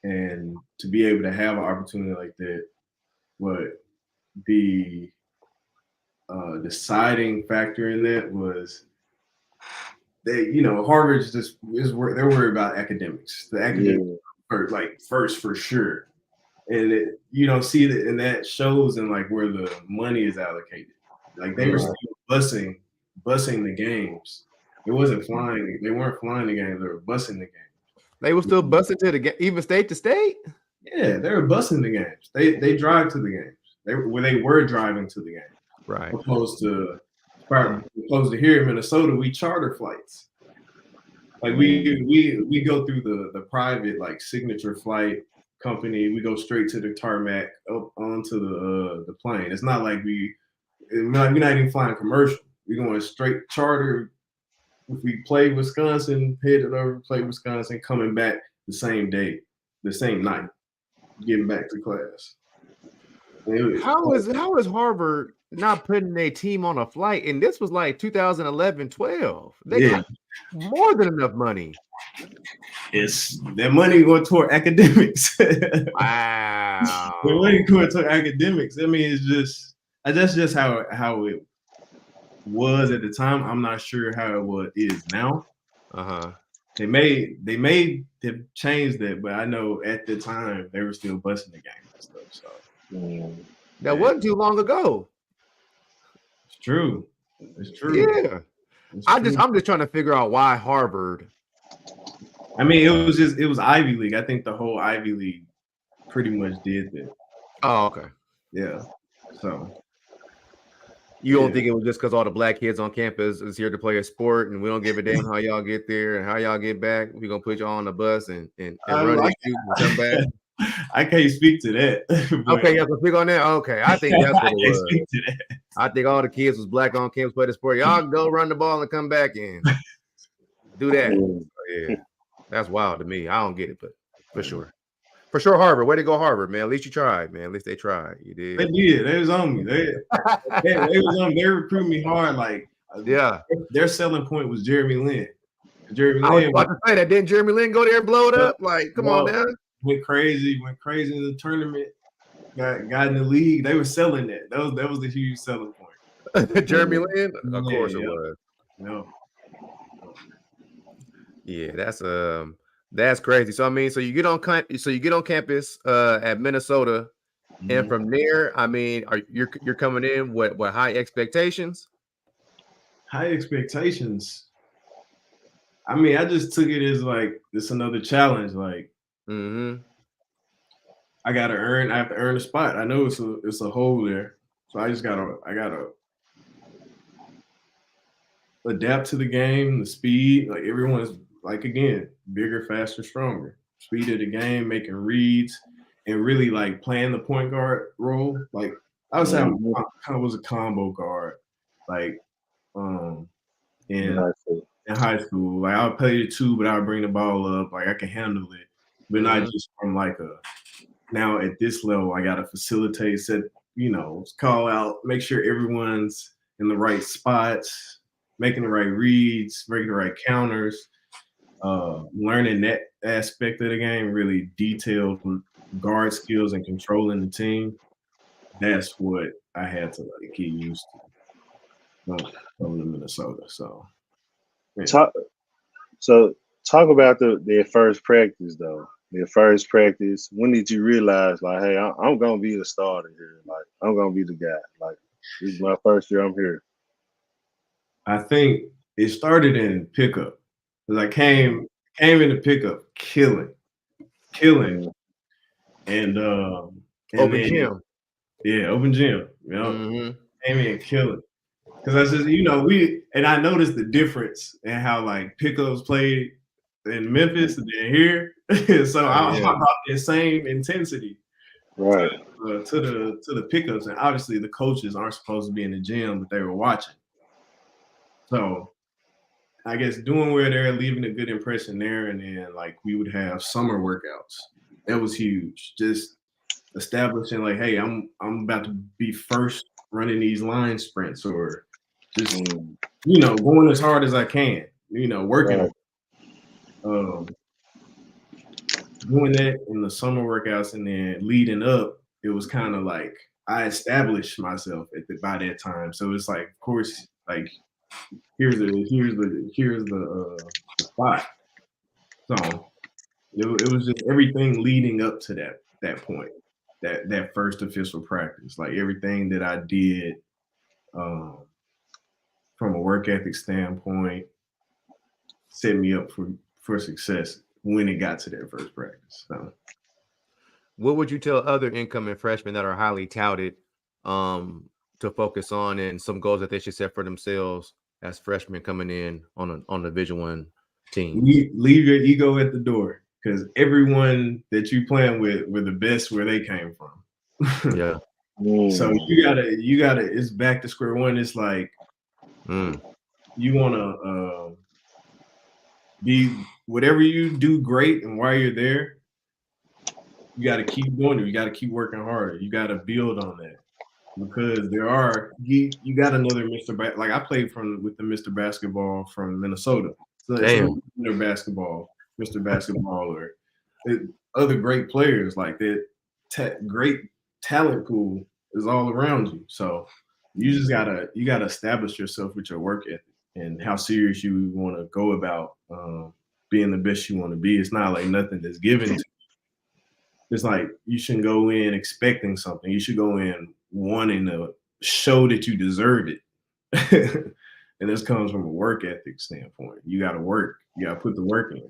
and to be able to have an opportunity like that. But the deciding factor in that was Harvard's they're worried about academics. The academics first for sure. And you don't see that, and that shows in like where the money is allocated. Like they were still busing the games. It wasn't flying. They weren't flying the games. They were busing the games. They were still busing to the game, even state to state. Yeah, they were busing the games. They drive to the games. They were driving to the games. Right. Opposed to here in Minnesota, we charter flights. Like we go through the private like signature flight company. We go straight to the tarmac up onto the plane. It's not like we're not even flying commercial. We're going straight charter. If we play Wisconsin, headed over, play Wisconsin, coming back the same day, the same night, getting back to class. How is Harvard not putting a team on a flight? And this was like 2011, 12. They got more than enough money. It's that money going toward academics. Wow. The money going toward academics. I mean, that's just how it was at the time. I'm not sure how it is now. They may have changed that, but I know at the time they were still busting the game and stuff. So that wasn't too long ago. It's true. It's true. Yeah. I'm just trying to figure out why Harvard. I mean, it was Ivy League. I think the whole Ivy League pretty much did that. Oh, okay. Yeah. So you don't think it was just because all the black kids on campus is here to play a sport, and we don't give a damn how y'all get there and how y'all get back? We're gonna put y'all on the bus and run and shoot and come back. I can't speak to that. Okay, y'all can speak on that. Okay, I think that's what it was. Speak to that. I think all the kids was black on campus play the sport. Y'all go run the ball and come back in. Do that. Yeah, that's wild to me. I don't get it, but for sure. For sure, Harvard. Way to go, Harvard, man. At least you tried, man. At least they tried. You did. They did. They was on me. They was on me. They recruited me hard. Like, yeah. Their selling point was Jeremy Lin. I was about to say that. Didn't Jeremy Lin go there and blow it up? Like, come on now. Went crazy in the tournament. Got in the league. They were selling that. That was the huge selling point. Jeremy Lin? Of course it was. No. Yeah, that's crazy. So I mean, so you get on campus at Minnesota, and from there, I mean, you're coming in with high expectations? High expectations. I mean, I just took it as like it's another challenge. Like, I have to earn a spot. I know it's a hole there, so I gotta adapt to the game, the speed. Like everyone's like again, bigger, faster, stronger. Speed of the game, making reads, and really like playing the point guard role. Like I would say I kind of was a combo guard, like in high school. Like I would play the two, but I would bring the ball up. Like I can handle it, but not just from like now at this level, I gotta facilitate, call out, make sure everyone's in the right spots, making the right reads, making the right counters, learning that aspect of the game really detailed guard skills and controlling the team, that's what I had to like get used to coming to Minnesota. So, yeah. Talk about their first practice though. Their first practice. When did you realize like, hey, I'm gonna be the starter here. Like I'm gonna be the guy. Like this is my first year. I'm here. I think it started in pickup because I came into pickup killing, and Open then gym. yeah, open gym. You know, came in killing. Because I said, I noticed the difference in how like pickups played in Memphis and then here. So I brought the same intensity Right. to the pickups, and obviously the coaches aren't supposed to be in the gym, but they were watching. So I guess doing where they're leaving a good impression there, and then like we would have summer workouts. That was huge. Just establishing like, hey, I'm about to be first running these line sprints, or just going as hard as I can. Working. Right. Doing that in the summer workouts, and then leading up, it was kind of like I established myself by that time. So it's like, of course, like here's the spot. So it was just everything leading up to that point, that first official practice, like everything that I did from a work ethic standpoint set me up for success when it got to that first practice. So, what would you tell other incoming freshmen that are highly touted to focus on, and some goals that they should set for themselves as freshmen coming in on a Division I team? Leave your ego at the door, because everyone that you playing with were the best where they came from. Yeah. So you gotta. It's back to square one. It's like you want to be whatever you do great, and while you're there, you got to keep doing it. You got to keep working harder. You got to build on that, because you got another Mr. Like I played with the Mr. Basketball from Minnesota. So Mr. Basketball, or other great players like that. Great talent pool is all around you. So you just gotta establish yourself with your work ethic and how serious you want to go about being the best you want to be. It's not like nothing that's given to you. It's like you shouldn't go in expecting something. You should go in wanting to show that you deserve it. And this comes from a work ethic standpoint. You got to work. You got to put the work in.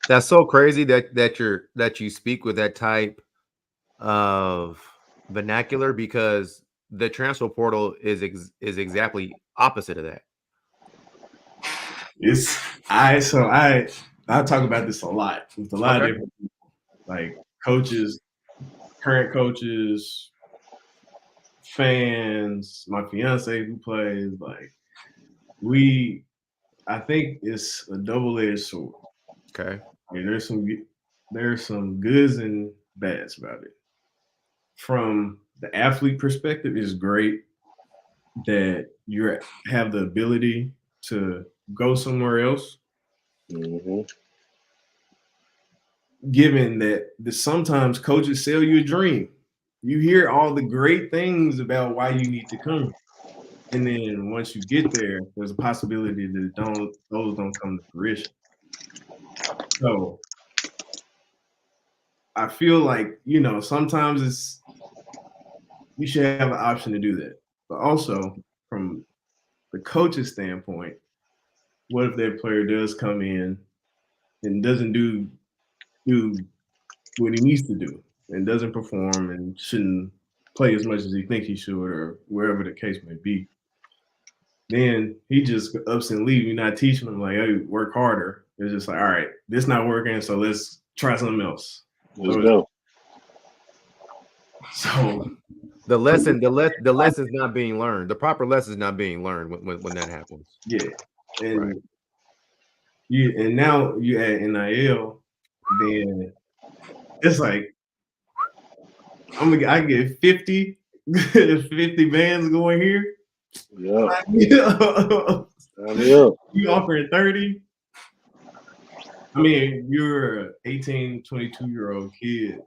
That's so crazy that you speak with that type of vernacular, because the transfer portal is exactly opposite of that. I talk about this a lot with a lot of different people, like coaches, current coaches, fans, my fiance who plays. Like I think it's a double-edged sword. Okay. Like there's some goods and bads about it. From the athlete perspective, it's great that you have the ability to go somewhere else. Given that sometimes coaches sell you a dream. You hear all the great things about why you need to come. And then once you get there, there's a possibility that those don't come to fruition. So I feel like, sometimes you should have an option to do that. But also from the coach's standpoint, what if that player does come in and doesn't do what he needs to do and doesn't perform and shouldn't play as much as he thinks he should, or wherever the case may be? Then he just ups and leaves. You're not teaching him like, hey, work harder. It's just like, all right, this not working, so let's try something else. Let's go. So the lesson's not being learned. The proper lesson is not being learned when that happens. Yeah, and and now you add NIL, then it's like I get 50 bands going here. Yeah. You offering 30? I mean, you're an 18, 22-year-old kid.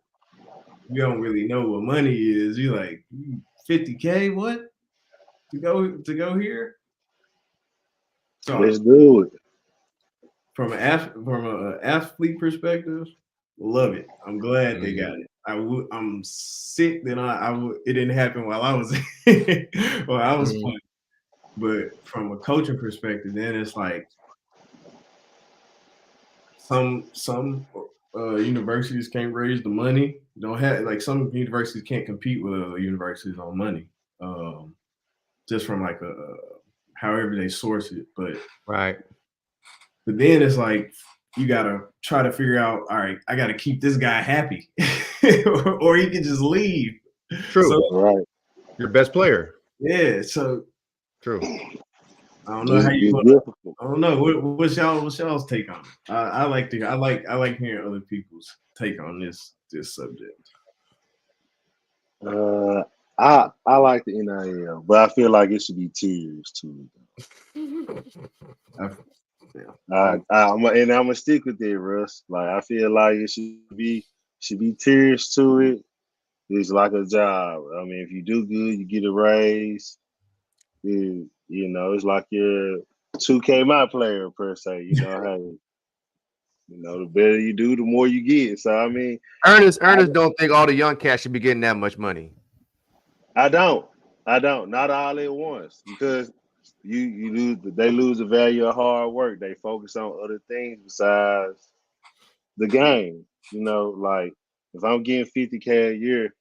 You don't really know what money is. You're like, $50K, what? To go here? So Let's do it. from an athlete perspective, love it. I'm glad they got it. I'm sick that it didn't happen while I was playing. But from a coaching perspective, then it's like some universities can't raise the money. Don't have like some universities can't compete with other universities on money. Just from like however they source it, but then it's like you gotta try to figure out. All right, I gotta keep this guy happy, or he can just leave. True, so, right? Your best player. Yeah, so true. I don't know how you. I don't know what's y'all's take on it. I like hearing other people's take on this subject. I like the NIL, but I feel like it should be tiers too. I'm gonna stick with it, Russ. Like I feel like it should be tiers to it. It's like a job. I mean, if you do good, you get a raise. It's like you're 2K my player per se. Hey, the better you do, the more you get. So I mean, Ernest don't think all the young cats should be getting that much money. I don't. Not all at once because they lose the value of hard work. They focus on other things besides the game. Like if I'm getting $50K a year,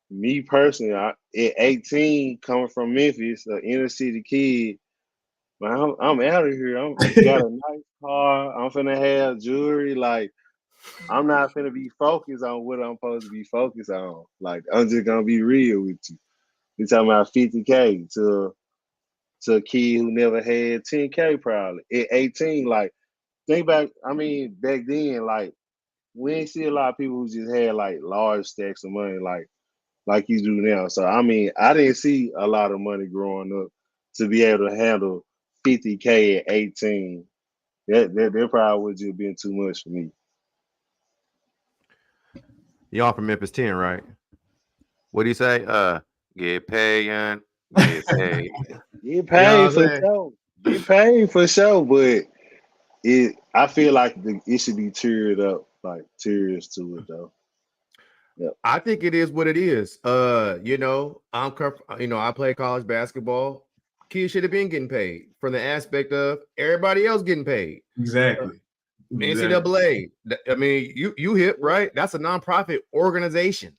me personally, at 18, coming from Memphis, an inner city kid, man, I'm out of here. I'm got a nice car. I'm finna have jewelry. Like I'm not finna be focused on what I'm supposed to be focused on. Like I'm just gonna be real with you. We're talking about $50K to a kid who never had $10K probably at 18. Like think back. I mean, back then, like we ain't see a lot of people who just had like large stacks of money, like you do now. So I mean, I didn't see a lot of money growing up to be able to handle $50K at 18. That probably would just been too much for me. Y'all from Memphis 10, right? What do you say? Get paid, young. Get paid. Get paid for sure. Get paid for sure, but I feel like it should be tiered up, like tiers to it though. Yep. I think it is what it is. I play college basketball. Kids should have been getting paid from the aspect of everybody else getting paid. Exactly. NCAA. I mean, you hit right. That's a nonprofit organization.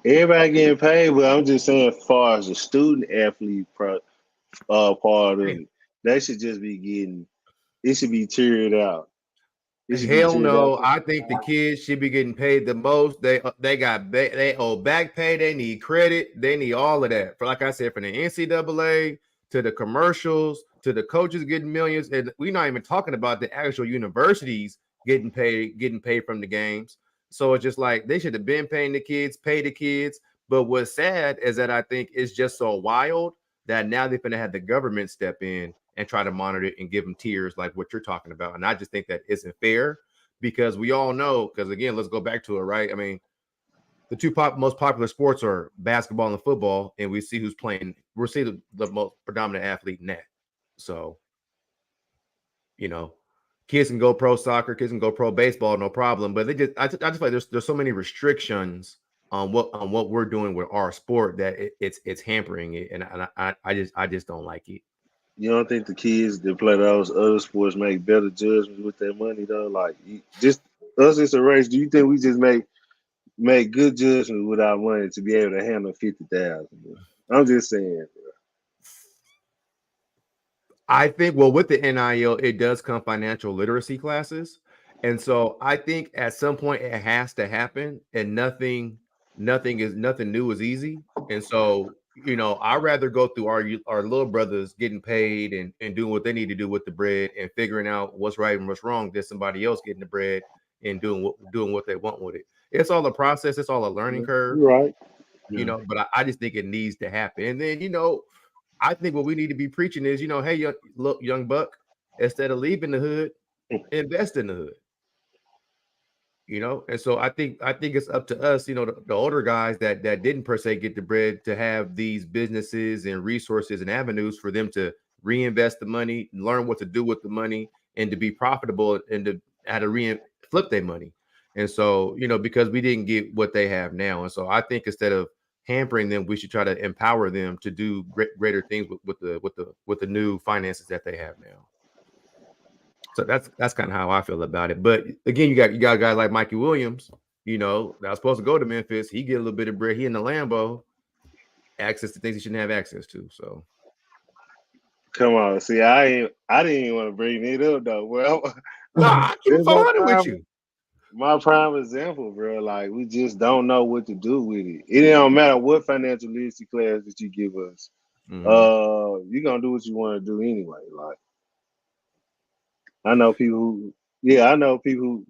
Everybody getting paid, but I'm just saying, as far as the student athlete part of it, they should just be getting. It should be tiered out. Hell no! I think the kids should be getting paid the most. They owe back pay. They need credit. They need all of that. For like I said, from the NCAA to the commercials to the coaches getting millions, and we're not even talking about the actual universities getting paid from the games. So it's just like they should have been paying the kids, pay the kids. But what's sad is that I think it's just so wild that now they're going to have the government step in and try to monitor it and give them tiers like what you're talking about. And I just think that isn't fair because we all know, because again, let's go back to it, right? I mean, the two most popular sports are basketball and football, and we see who's playing. We'll see the most predominant athlete in that. So, kids can go pro soccer, kids can go pro baseball, no problem. But I just feel like there's so many restrictions on what we're doing with our sport that it's hampering it, and I just don't like it. You don't think the kids that play those other sports make better judgments with their money though? Like just us as a race, do you think we just make good judgments with our money to be able to handle 50,000? I'm just saying. I think with the NIL, it does come financial literacy classes, and so I think at some point it has to happen, and nothing new is easy, and so. I'd rather go through our little brothers getting paid and doing what they need to do with the bread and figuring out what's right and what's wrong than somebody else getting the bread and doing what they want with it. It's all a process. It's all a learning curve. Right. But I just think it needs to happen. And then, I think what we need to be preaching is, hey, young buck, instead of leaving the hood, invest in the hood. You know, and so I think it's up to us, you know, the older guys that didn't per se get the bread to have these businesses and resources and avenues for them to reinvest the money, learn what to do with the money, and to be profitable and to how to flip their money. And so, you know, because we didn't get what they have now, and so I think instead of hampering them, we should try to empower them to do greater things with the new finances that they have now. So that's kind of how I feel about it. But again, you got guys like Mikey Williams, you know, that was supposed to go to Memphis. He get a little bit of bread. He in the Lambo, access to things he shouldn't have access to. So Come on, see, I didn't even want to bring it up though. Well, nah, I keep 400 with you. My prime example, bro. Like we just don't know what to do with it. It don't matter what financial literacy class that you give us. Mm-hmm. You're gonna do what you want to do anyway. Like I know people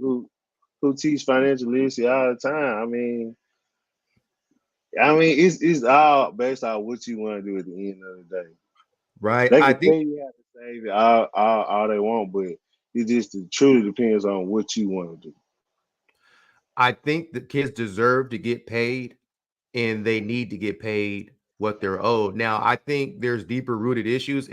who teach financial literacy all the time. I mean, it's all based on what you want to do at the end of the day. Right. They I can think tell you have to save it all they want, but it just truly depends on what you want to do. I think the kids deserve to get paid, and they need to get paid what they're owed. Now, I think there's deeper rooted issues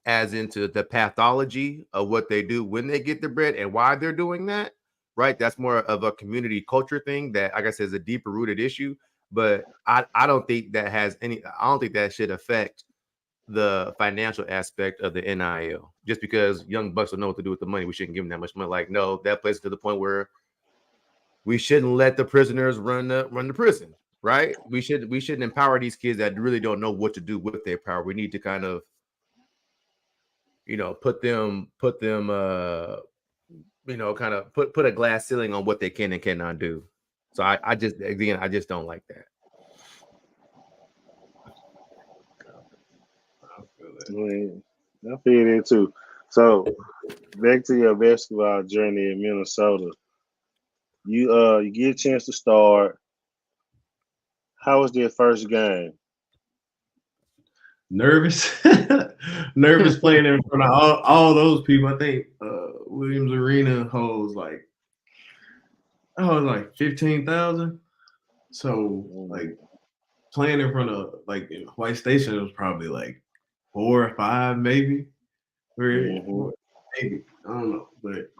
as into the pathology of what they do when they get the bread and why they're doing that. Right. That's more of a community culture thing that, like I said, is a deeper rooted issue. But I don't think that I don't think that should affect the financial aspect of the NIL. Just because young bucks will know what to do with the money, we shouldn't give them that much money. Like, no, that plays to the point where we shouldn't let the prisoners run the prison. Right? We shouldn't empower these kids that really don't know what to do with their power. We need to kind of, you know, put them you know, kind of put a glass ceiling on what they can and cannot do. So I just don't like that. I feel it too. So back to your basketball journey in Minnesota. You get a chance to start. How was their first game? Nervous, nervous playing in front of all those people. I think Williams Arena holds like 15,000. So like playing in front of like White Station was probably like 4 or 5 maybe. Maybe I don't know, but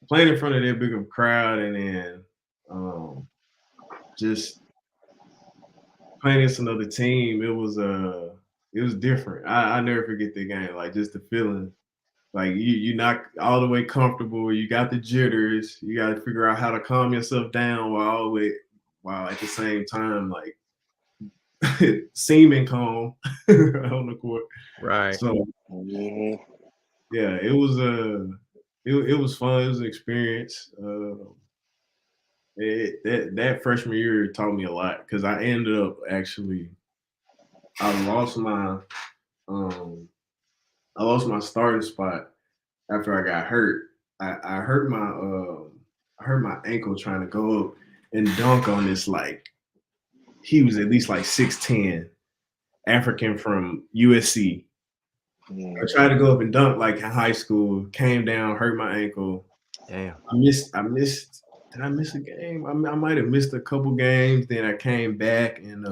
playing in front of that big of a crowd and then just playing against another team, it was different. I never forget the game. Like just the feeling, like you're not all the way comfortable. You got the jitters. You got to figure out how to calm yourself down while at the same time like seeming calm on the court. Right. So yeah, it was it was fun. It was an experience. That freshman year taught me a lot because I ended up actually I lost my starting spot after I got hurt. I hurt my ankle trying to go up and dunk on this, like he was at least like 6'10", African from USC. I tried to go up and dunk like in high school, came down, hurt my ankle. Damn. I missed. Did I miss a game? I might have missed a couple games. Then I came back and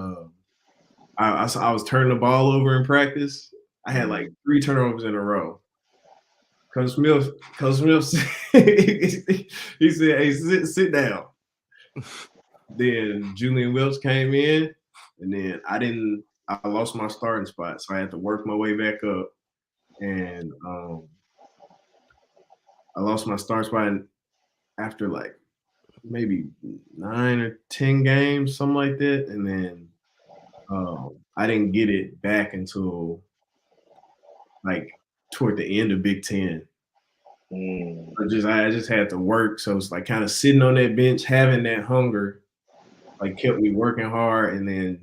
I was turning the ball over in practice. I had like 3 turnovers in a row. Coach Smith he said, "Hey, sit down." Then Julian Welch came in, and then I lost my starting spot, so I had to work my way back up. And I lost my starting spot after like maybe 9 or 10 games, something like that. And then I didn't get it back until like toward the end of Big Ten. I just had to work. So it's like kind of sitting on that bench, having that hunger, like kept me working hard, and then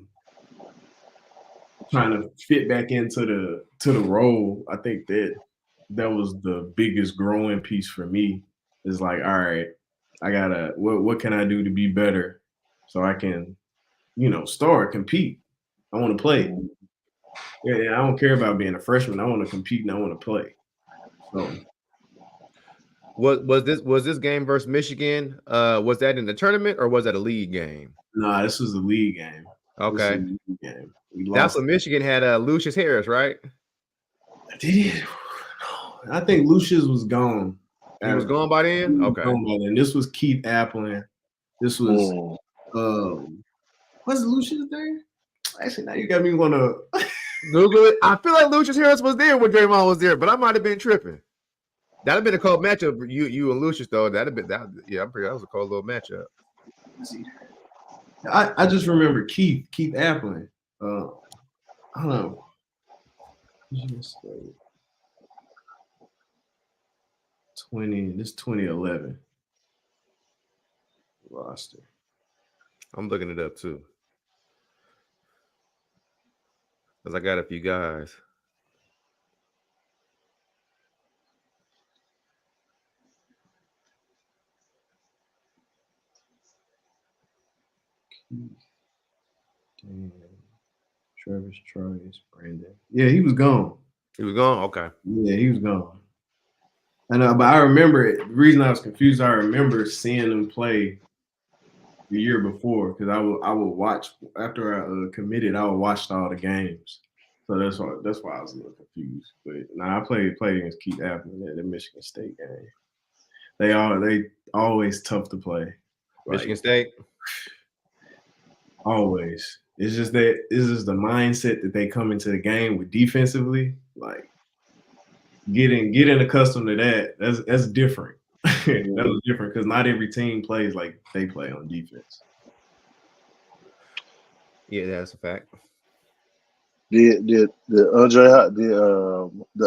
trying to fit back into the role. I think that was the biggest growing piece for me. Is like, all right, I gotta what can I do to be better so I can, compete. I want to play. Yeah, I don't care about being a freshman. I want to compete and I want to play. So Was this game versus Michigan? Was that in the tournament or was that a league game? Nah, this was a league game. Okay, League game. We that's lost. when Michigan had Lucius Harris, right? Did he? I think Lucius was gone. He was gone by then. Okay. And this was Keith Applin. This was what's Lucius there? Actually, now you got me want to Google it. I feel like Lucius Harris was there when Draymond was there, but I might have been tripping. That'd have been a cold matchup for you and Lucius, though. That'd have been that. Yeah, I'm pretty. That was a cold little matchup. I just remember Keith Applin. I don't know. 2011 roster. I'm looking it up too, because I got a few guys. Damn. Travis Trice, Brandon. Yeah, he was gone. He was gone. Okay. Yeah, he was gone. I know, but I remember it. The reason I was confused, I remember seeing him play the year before because I would watch after I committed. I would watch all the games, so that's why I was a little confused. But now I played against Keith Applin at the Michigan State game. They always tough to play. Michigan State. Always. It's just that this is the mindset that they come into the game with defensively, like getting accustomed to that. That's different. That was different because not every team plays like they play on defense. Yeah, that's a fact. Did the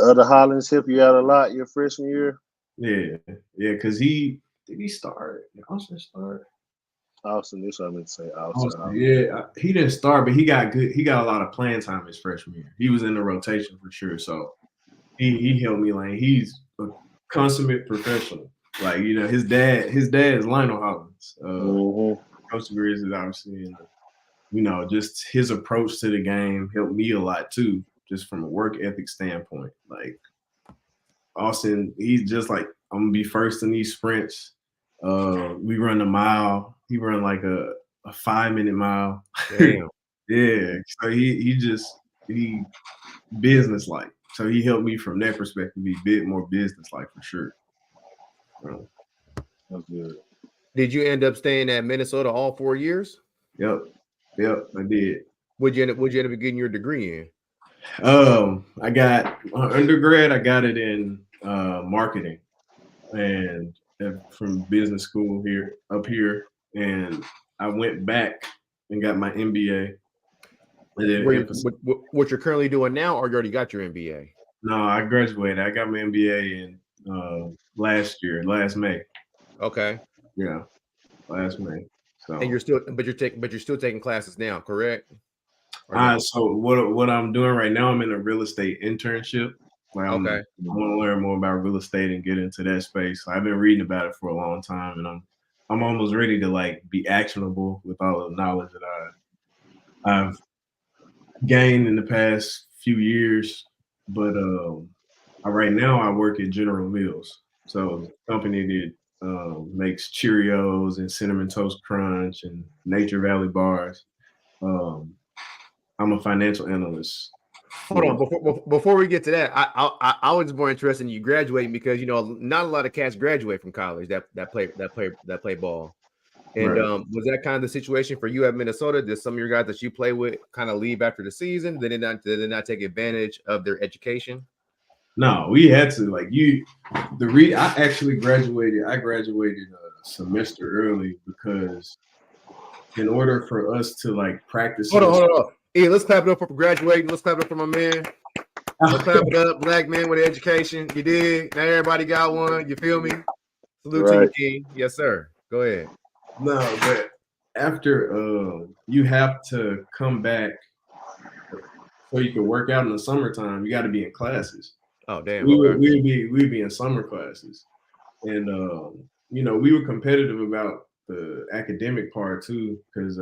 other Hollins help you out a lot your freshman year? Yeah, because did he start? Did Austin start? Austin, this what I meant to say. Austin. Yeah, he didn't start, but he got good. He got a lot of playing time his freshman year. He was in the rotation for sure. So he helped me. Like he's a consummate professional. Like his dad is Lionel Hollins. Coach of Grizzlies, obviously, and just his approach to the game helped me a lot too, just from a work ethic standpoint. Like Austin, he's just like, I'm gonna be first in these sprints. We run a mile. He run like a 5-minute mile. Damn. Yeah. So he business like. So he helped me from that perspective be a bit more business like for sure. That's good. Did you end up staying at Minnesota all 4 years? Yep, I did. Would you end up getting your degree in? I got undergrad. I got it in marketing, and from business school up here, and I went back and got my MBA. What you're currently doing now, or you already got your MBA? No, I graduated. I got my MBA in last May. Okay. Yeah, last May. So and you're still taking classes now, correct? So what I'm doing right now, I'm in a real estate internship. Like I want to learn more about real estate and get into that space. So I've been reading about it for a long time, and I'm almost ready to like be actionable with all the knowledge that I've gained in the past few years. But right now I work at General Mills, so a company that makes Cheerios and Cinnamon Toast Crunch and Nature Valley bars. I'm a financial analyst. Hold on, before we get to that, I was more interested in you graduating because not a lot of cats graduate from college that play ball. And right. Was that kind of the situation for you at Minnesota? Did some of your guys that you play with kind of leave after the season? Did they not take advantage of their education? No, we had to. Like I actually graduated. I graduated a semester early because in order for us to like practice. Hold on. Hey, let's clap it up for graduating. Let's clap it up for my man. Let's clap it up, black man with education. You did. Now everybody got one. You feel me? Salute to you, King. Yes, sir. Go ahead. No, but after you have to come back so you can work out in the summertime. You got to be in classes. Oh damn! We'd be in summer classes, and we were competitive about the academic part too, because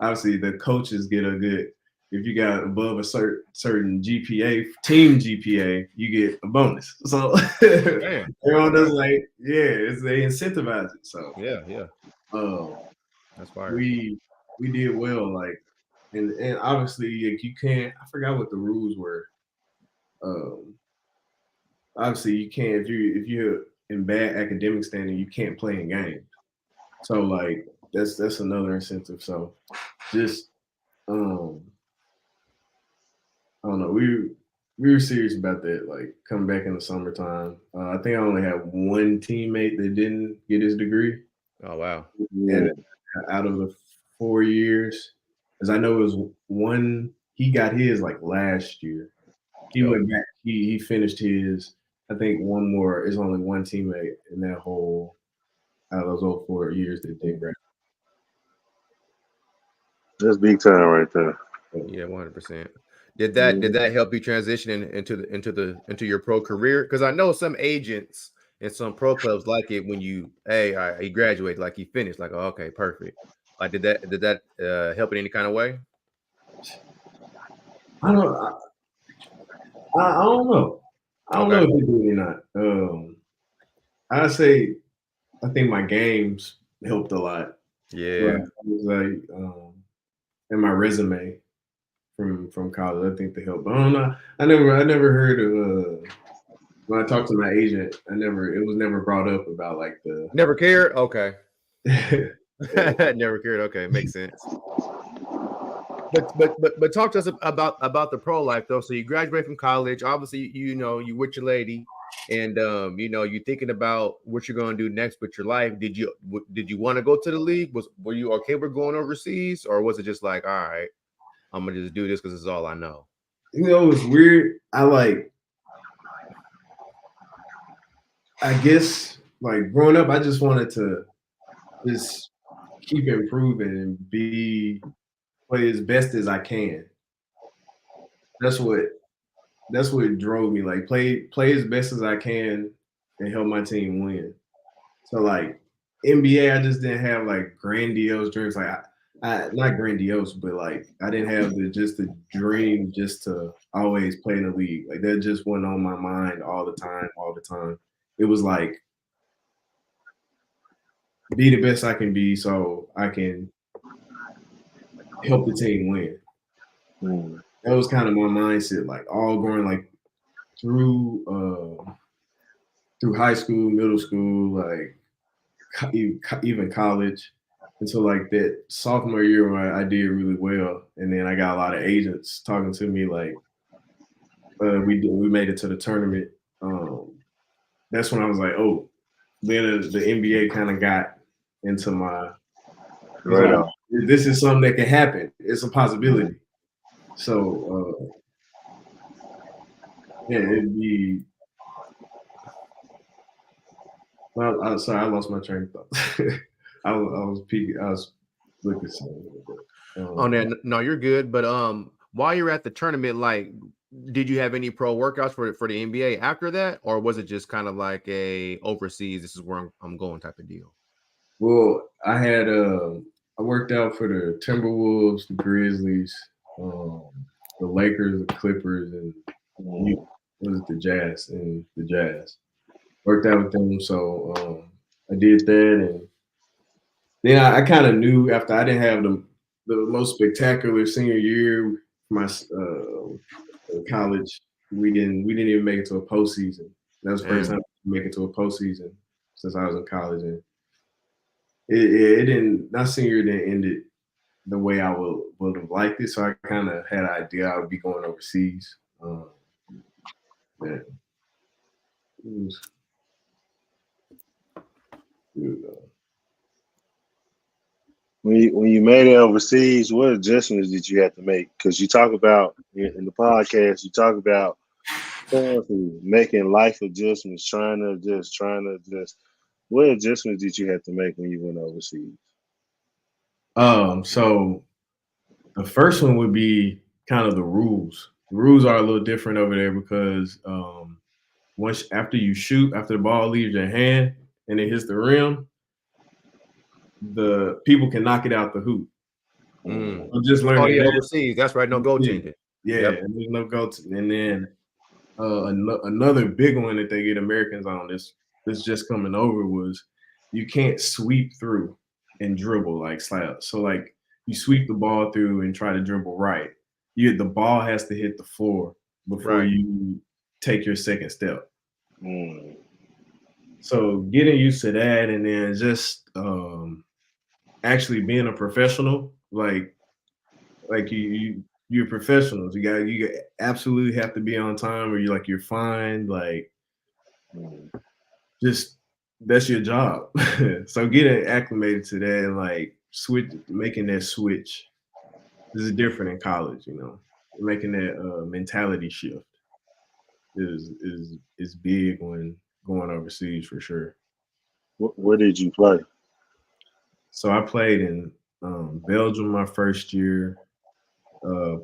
obviously the coaches get a good if you got above a certain GPA, team GPA, you get a bonus. So everyone does like, they incentivize it. So yeah, that's fire. we did well, like, and obviously like, you can't. I forgot what the rules were. Obviously you can't if you're in bad academic standing, you can't play in games. So like that's another incentive. So just I don't know. We were serious about that. Like coming back in the summertime. I think I only had one teammate that didn't get his degree. Oh wow! And out of the 4 years, because I know it was one. He got his like last year. He went back. He finished his. I think one more. Is only one teammate in that whole out of those whole 4 years that did graduate. That's big time right there. Yeah, 100%. Did that help you transition into your pro career? Because I know some agents and some pro clubs like it when you he graduated, like he finished, like, oh, okay, perfect. Like did that help in any kind of way? I don't know. I don't know. I don't know if it did or not. I say I think my games helped a lot. Yeah. Like and my resume from college, I think they helped. But I don't know. I never heard of when I talked to my agent, it was never brought up about like the never cared. Okay. Never cared. Okay, makes sense. But talk to us about the pro life though. So you graduate from college. Obviously, you with your lady, and you're thinking about what you're going to do next with your life. Did you want to go to the league? Were you okay with going overseas, or was it just like, all right, I'm gonna just do this because it's all I know? It's weird. I guess like growing up, I just wanted to just keep improving and play as best as I can. That's what drove me. Like play as best as I can and help my team win. So like NBA, I just didn't have like grandiose dreams. Like I not grandiose, but like I didn't have the dream just to always play in the league. Like that just went on my mind all the time. It was like be the best I can be so I can help the team win. That was kind of my mindset, like all going like through high school, middle school, like even college, until like that sophomore year where I did really well, and then I got a lot of agents talking to me like, we made it to the tournament. That's when I was like, oh, then the NBA kind of got into my right. Like, this is something that can happen. It's a possibility. So it'd be. Well, I'm sorry, I lost my train of thought. I was peeking. I was looking something. No, you're good. But while you're at the tournament, like, did you have any pro workouts for the NBA after that, or was it just kind of like a overseas? This is where I'm going type of deal. Well, I had I worked out for the Timberwolves, the Grizzlies, the Lakers, the Clippers, and the Jazz. Worked out with them, so I did that, and then I kind of knew after I didn't have the most spectacular senior year, my college, we didn't even make it to a postseason. That was the first time we make it to a postseason since I was in college, and it didn't. That senior didn't end it the way I would have liked it, so I kind of had an idea I would be going overseas. It was good though. When you made it overseas, what adjustments did you have to make? Because you talk about in the podcast, you talk about making life adjustments, trying to adjust. What adjustments did you have to make when you went overseas? So the first one would be kind of the rules. The rules are a little different over there because after the ball leaves your hand and it hits the rim, the people can knock it out the hoop. Mm. I'm just Oh learning yeah, that. overseas. That's right. No goaltending. Yeah, Yep. and there's no go to. And then another big one that they get Americans on this just coming over was you can't sweep through and dribble like slap. So like you sweep the ball through and try to dribble right. The ball has to hit the floor before Right. you take your second step. Mm. So getting used to that, and then just actually being a professional, like you're professionals. You absolutely have to be on time, or you're fine. Like just that's your job. So getting acclimated to that and like making that switch. This is different in college, making that mentality shift is big when going overseas for sure. Where did you play? So I played in Belgium my first year,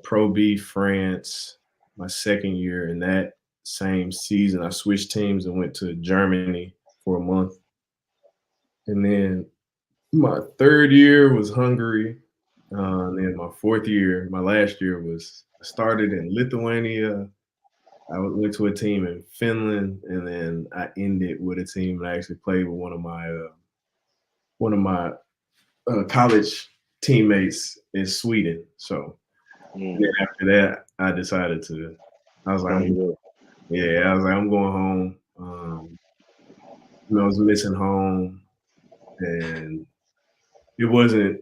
Pro B France my second year. In that same season, I switched teams and went to Germany for a month. And then my third year was Hungary. And then my fourth year, my last year I started in Lithuania. I went to a team in Finland, and then I ended with a team that I actually played with one of my college teammates in Sweden. So then after that, I decided to. I was like, I'm going home. I was missing home, and it wasn't.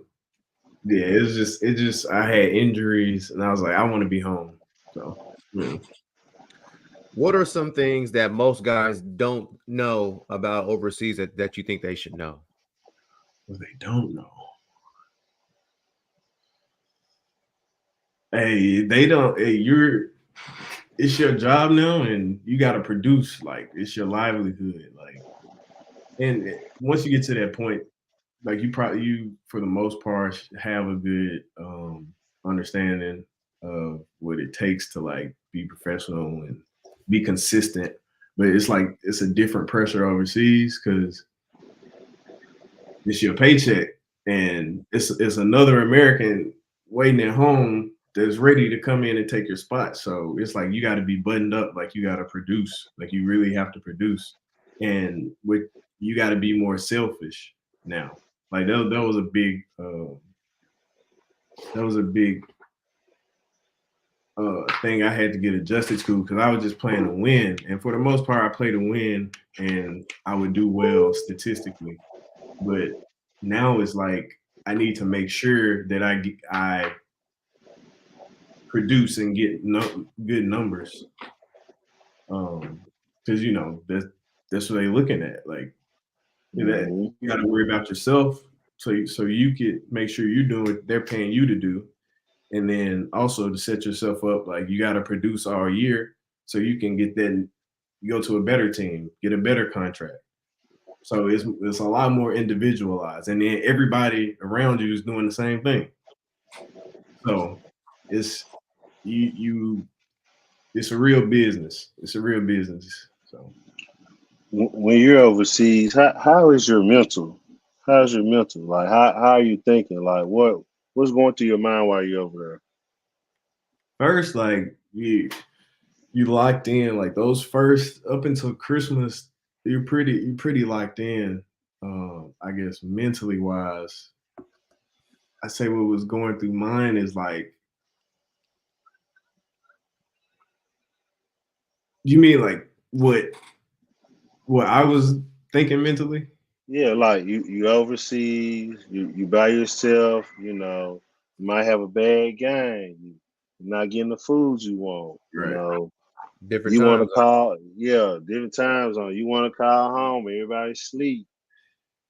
Yeah, it just. I had injuries, and I was like, I want to be home. So, yeah. What are some things that most guys don't know about overseas that you think they should know? Well, they don't know. Hey, they don't. Hey, it's your job now, and you got to produce. Like it's your livelihood. Like, and once you get to that point, like you for the most part have a good understanding of what it takes to like be professional and be consistent. But it's like it's a different pressure overseas because it's your paycheck, and it's another American waiting at home that's ready to come in and take your spot. So it's like you got to be buttoned up, like you got to produce, like you really have to produce, and you got to be more selfish now. Like that was a big thing I had to get adjusted to because I was just playing to win, and for the most part, I played to win, and I would do well statistically. But now it's like I need to make sure that I produce and get good numbers, because that's what they're looking at. Like that you got to worry about yourself, so you can make sure you're doing what they're paying you to do, and then also to set yourself up. Like you got to produce all year, so you can get that. You go to a better team, get a better contract. So it's a lot more individualized, and then everybody around you is doing the same thing. So it's it's a real business. It's a real business. So When you're overseas, how is your mental? How's your mental? Like how are you thinking? Like what's going through your mind while you're over first, like you locked in. Like those first up until Christmas, you're pretty locked in. I guess mentally wise, I say what was going through mine is like, you mean like what I was thinking mentally? Yeah, like you overseas, you by yourself, you might have a bad game, you're not getting the food you want, Right. Different you want to times. call, different time zone. You want to call home, everybody sleep,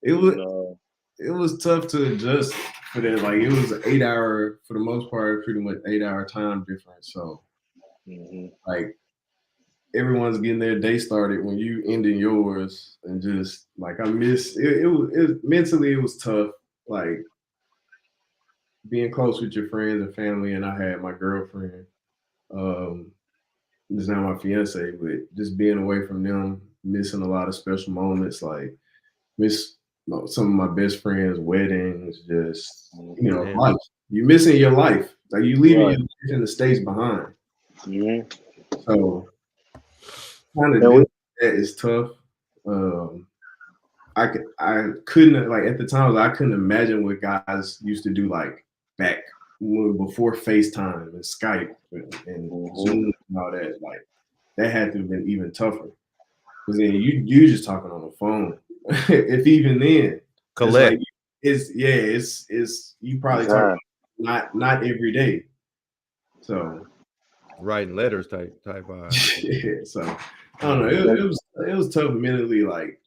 It you was know. it was tough to adjust for that. Like it was an 8 hour, for the most part, pretty much 8 hour time difference. So like everyone's getting their day started when you ending yours, and just like I miss it. Mentally it was tough. Like being close with your friends and family, and I had my girlfriend. It's not my fiance, but just being away from them, missing a lot of special moments. Like miss some of my best friends' weddings, just Damn. life. You missing your life, like you leaving Right. your life in the States behind. Mhm. So kind of And dealing with that is tough. I couldn't like at the time I couldn't imagine what guys used to do like back before FaceTime and Skype and Zoom and all that. Like that had to have been even tougher because then you just talking on the phone. If even then, it's like Collect. it's you probably it's talk hard. not every day. So Writing letters type vibe. yeah, so I don't know. It was tough mentally, like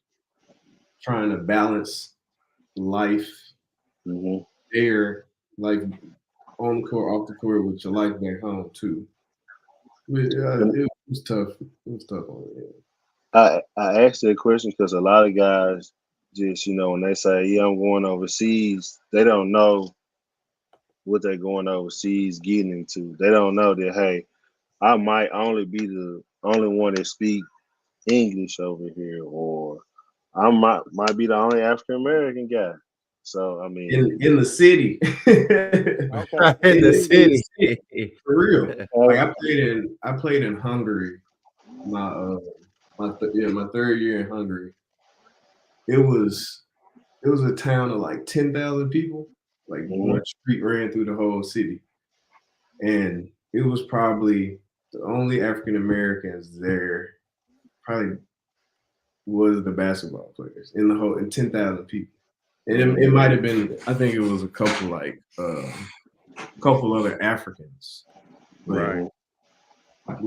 trying to balance life Mhm. there, like on the court, off the court with your life back home too. It was tough. It was tough on it. I asked that question because a lot of guys just when they say, "Yeah, I'm going overseas," they don't know what they're going overseas getting into. They don't know that hey, I might only be the only one that speak English over here, or I might be the only African American guy. So I mean, In the city. okay, In the In the city. city, for real. Like uh, I played in Hungary. My third year in Hungary. It was a town of like 10,000 people. Like mhm, one street ran through the whole city, and it was probably the only African Americans there. Probably was the basketball players in the whole in 10,000 people, and it might have been. I think it was a couple like couple other Africans, but Right. mhm.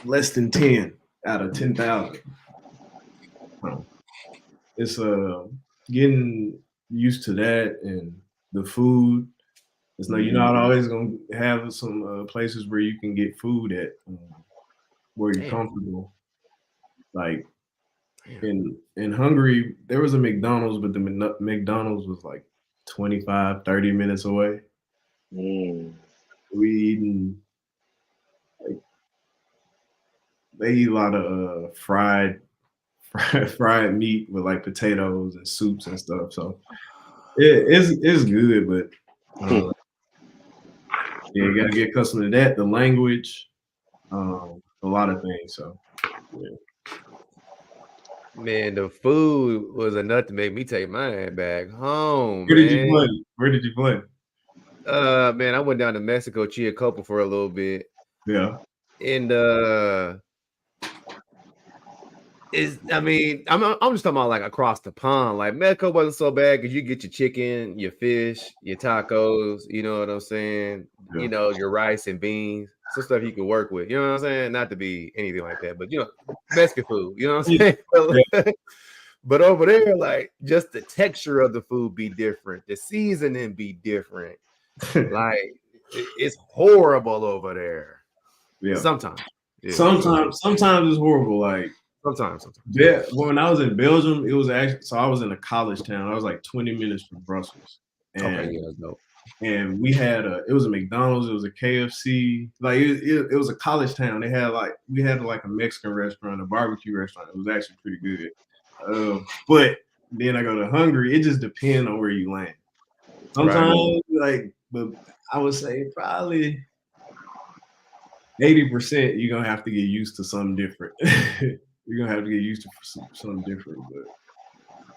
less than 10 out of 10,000. It's getting used to that and the food. It's no, you're not always gonna have some places where you can get food at where you're Damn. comfortable. Like in Hungary, there was a McDonald's, but the McDonald's was like 25, 30 minutes away. Mm. We eating like they eat a lot of fried meat with like potatoes and soups and stuff. So it's good, but yeah, you gotta get accustomed to that, the language, a lot of things. So yeah. Man, the food was enough to make me take my ass back home, Where did you man. play? Where did you play? Man, I went down to Mexico, Chiacopa for a little bit. Yeah. And I'm just talking about like across the pond. Like Mexico wasn't so bad because you get your chicken, your fish, your tacos, you know what I'm saying? Yeah. Your rice and beans, some stuff you can work with, you know what I'm saying? Not to be anything like that, but Mexican food, you know what I'm saying? Yeah. But over there, like just the texture of the food be different, the seasoning be different. Like it's horrible over there. Yeah. Sometimes. Yeah, Sometimes it's horrible. Like sometimes. yeah, when I was in Belgium, it was actually so I was in a college town. I was like 20 minutes from Brussels. Okay, And yeah, that's dope. and we had it was a McDonald's, it was a KFC, like it was a college town. We had like a Mexican restaurant, a barbecue restaurant. It was actually pretty good. But then I go to Hungary. It just depends on where you land. Sometimes but I would say probably 80% you're gonna have to get used to something different. You're gonna have to get used to something different.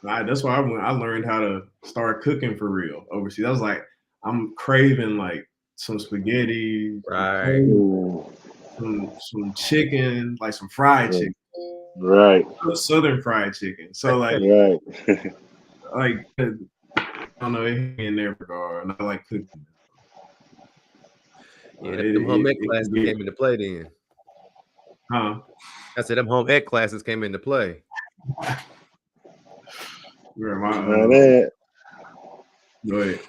But that's why I learned how to start cooking for real overseas. I was like, I'm craving like some spaghetti, Right. some chicken, like some fried chicken, Right. southern fried chicken. So like Right. I don't know, in their regard, and I like cooking. Yeah, them home ec classes came into play then. Huh? I said them home ec classes came into play. Go ahead.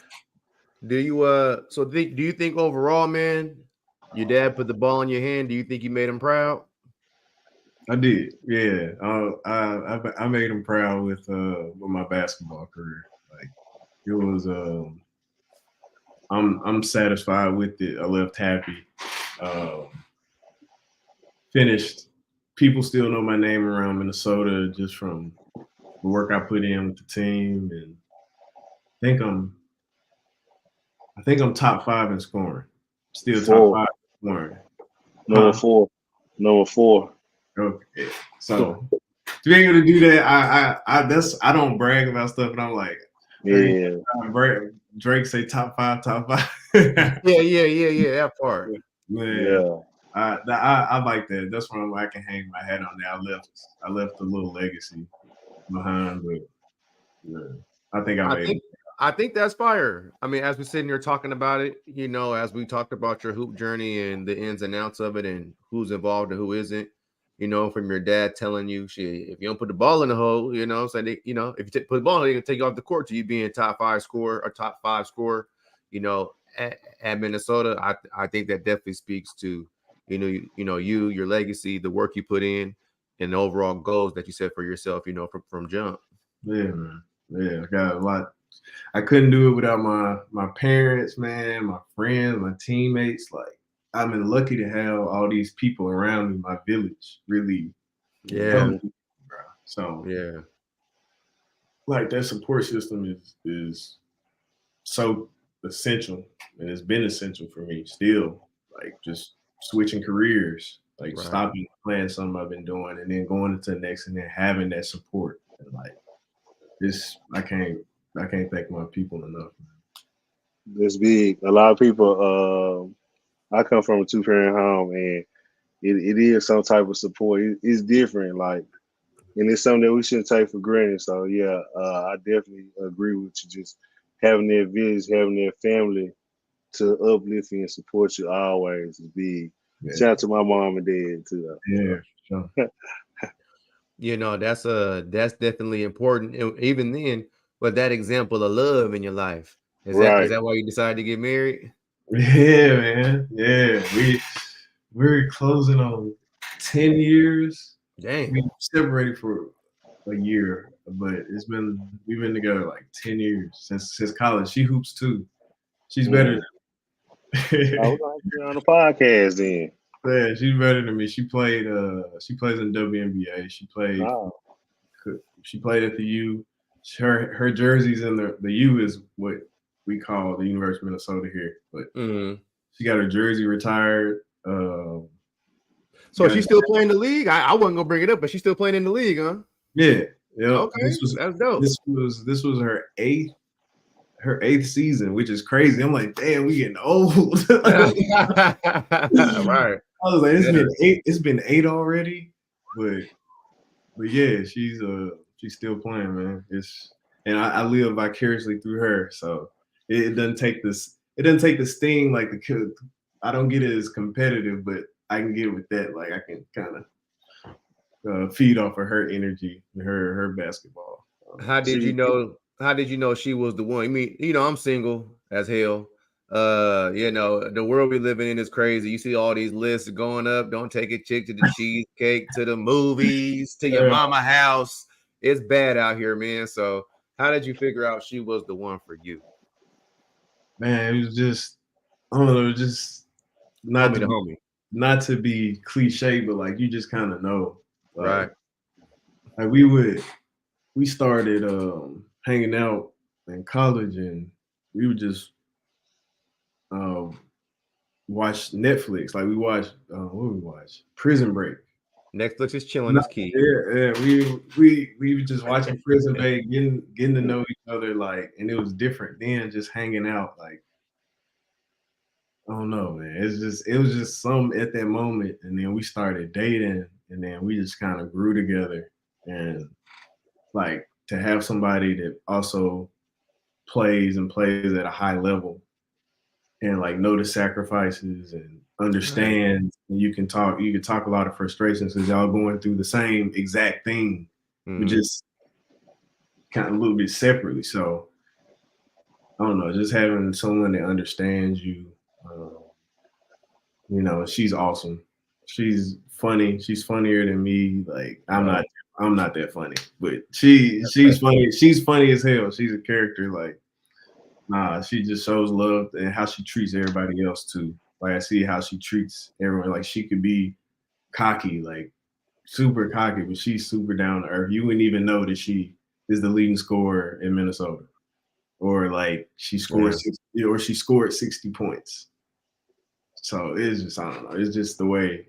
Do you think overall, man, your dad put the ball in your hand? Do you think you made him proud? I did, yeah. I made him proud with my basketball career. Like it was, I'm satisfied with it. I left happy. Finished. People still know my name around Minnesota just from the work I put in with the team, and I think I'm top 5 in scoring. Still top 5 in scoring. Number 4. Number 4. Okay. So to be able to do that, I don't brag about stuff, and I'm like, yeah. Drake say top 5, top 5. yeah, that part. Man, Yeah. I like that. That's where I can hang my hat on that. I left a little legacy behind, but yeah, I think I think that's fire. I mean, as we're sitting here talking about it, you know, as we talked about your hoop journey and the ins and outs of it and who's involved and who isn't, you know, from your dad telling you, shit, if you don't put the ball in the hole, you know, so they, you know, if you put the ball in, they're gonna take you off the court to you being top 5 scorer or top 5 scorer, you know, at Minnesota. I think that definitely speaks to, your legacy, the work you put in, and the overall goals that you set for yourself, you know, from jump. Yeah, man. Yeah, I got a lot. I couldn't do it without my parents, man, my friends, my teammates. Like, I've been lucky to have all these people around me, my village, really. Yeah. Bro. So Yeah. like that support system is so essential, and it's been essential for me still. Like just switching careers, like Right. stopping playing something I've been doing and then going into the next and then having that support. And like this, I can't thank my people enough. It's big. A lot of people. I come from a 2-parent home, and it is some type of support. It's different, like, and it's something that we shouldn't take for granted. So yeah, I definitely agree with you. Just having that village, having that family to uplift you and support you always is big. Yeah. Shout out to my mom and dad too. Yeah, sure. You know, that's definitely important. And even then, with that example of love in your life, is that why you decided to get married? Yeah, man. Yeah, we're closing on 10 years. Dang. We separated for a year, but we've been together like 10 years since college. She hoops too. She's better than I was like, on the podcast then. Yeah, she's better than me. She plays in WNBA. She played at the U. Her jersey's in the U is what we call the University of Minnesota here, but she got her jersey retired. So she's still playing the league? I wasn't gonna bring it up, but she's still playing in the league, huh? Yeah. Yep. Okay, that's dope. This was her eighth season, which is crazy. I'm like, damn, we getting old. Right. I was like, it's been 8 already, but yeah, she's still playing, man. And I live vicariously through her, so it doesn't take the sting like the kid. I don't get it as competitive, but I can get with that. Like I can kind of feed off of her energy and her basketball. How did you know she was the one? I mean, you know, I'm single as hell. You know, the world we living in is crazy. You see all these lists going up. Don't take a chick to the cheesecake, to the movies, to your mama house. It's bad out here, man. So how did you figure out she was the one for you? Man, it was just, I don't know, just not to be cliche, but like you just kind of know. Right. Like we started hanging out in college, and we would just watch Netflix. Like we watched what we watch? Prison Break. Netflix is chilling is key. Yeah. We were just watching Prison Break, getting to know each other, like, and it was different then, just hanging out. Like, I don't know, man. It was just some at that moment, and then we started dating, and then we just kind of grew together. And like to have somebody that also plays at a high level, and like know the sacrifices and understand, and you can talk a lot of frustrations because y'all going through the same exact thing, but just kind of a little bit separately. So I don't know, just having someone that understands you. You know, she's awesome. She's funny. She's funnier than me. Like I'm not that funny, but she's funny. She's funny as hell. She's a character. Like, nah, she just shows love and how she treats everybody else too. Like I see how she treats everyone. Like she could be cocky, like super cocky, but she's super down to earth. You wouldn't even know that she is the leading scorer in Minnesota, or like she scored 60, or she scored 60 points. So it's just, I don't know. It's just the way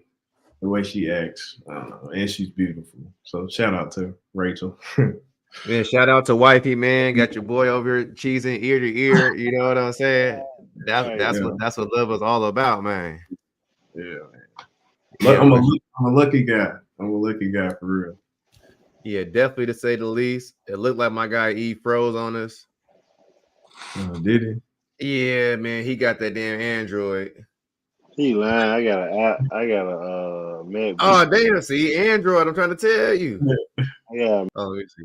she acts. I don't know, and she's beautiful. So shout out to Rachel. Man, shout out to wifey, man. Got your boy over here cheesing ear to ear. You know what I'm saying? That's what love is all about, man. Yeah, man. Yeah, I'm a lucky guy. I'm a lucky guy for real. Yeah, definitely to say the least. It looked like my guy E froze on us. Did he? Yeah, man, he got that damn Android. He lying. I got a MacBook. Oh, damn, see, Android, I'm trying to tell you. Yeah. Oh, let me see.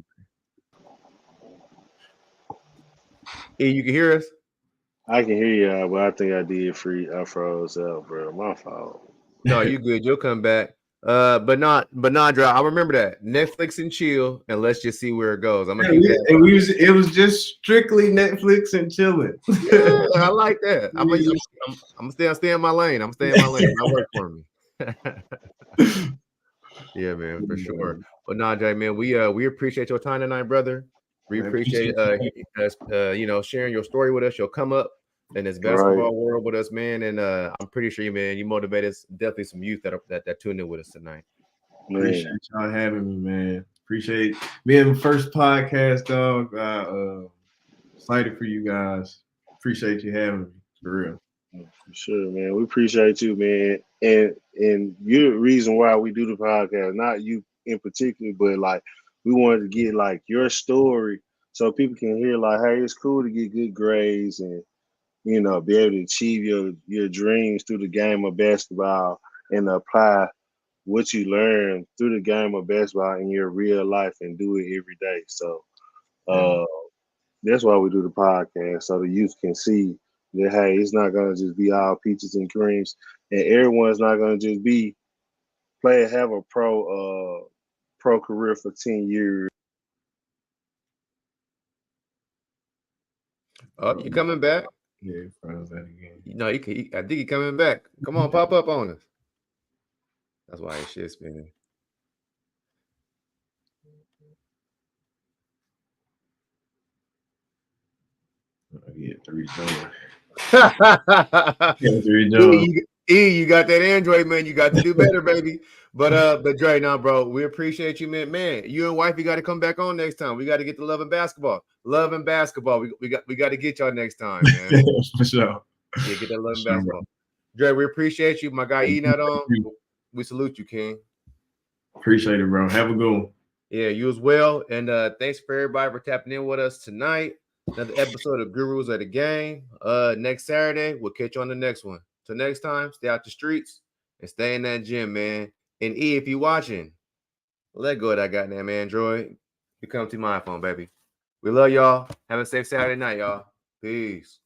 E, you can hear us? I can hear you, but I think I froze up, bro. My fault. No, you good. You'll come back. But Dre, I remember that. Netflix and chill, and let's just see where it goes. I'm gonna keep that. It was just strictly Netflix and chilling. Yeah, I like that. I'm gonna stay in my lane. I'm staying in my lane. That works for me. Yeah, man, for sure. But Dre, man, we appreciate your time tonight, brother. We appreciate sharing your story with us. You'll come up in this basketball world with us, man. And I'm pretty sure you motivated definitely some youth that tuned in with us tonight. Appreciate y'all having me, man. Appreciate being the first podcast, dog. Excited for you guys. Appreciate you having me, for real. For sure, man. We appreciate you, man. And you're the reason why we do the podcast, not you in particular, but like we wanted to get like your story so people can hear like, hey, it's cool to get good grades and be able to achieve your dreams through the game of basketball and apply what you learn through the game of basketball in your real life and do it every day. So that's why we do the podcast, so the youth can see that, hey, it's not going to just be all peaches and creams, and everyone's not going to just have a pro career for 10 years. Oh, you coming back? Yeah, froze that again. No, I think he coming back. Come on, pop up on us. That's why his shit's spinning. Yeah, 3 joints. You got that Android, man. You got to do better, baby. But Dre, now, bro, we appreciate you, man. Man, you and wifey got to come back on next time. We got to get to Love and Basketball. Love and Basketball. We got to get y'all next time, man. For sure. Yeah, get that Love and Basketball. Dre, we appreciate you. My guy eating that on. We salute you, King. Appreciate it, bro. Have a good one. Yeah, you as well. And thanks for everybody for tapping in with us tonight. Another episode of Gurus of the Game. Next Saturday, we'll catch you on the next one. Till next time, stay out the streets and stay in that gym, man. And E, if you watching, let go of that goddamn Android. You come to my iPhone, baby. We love y'all. Have a safe Saturday night, y'all. Peace.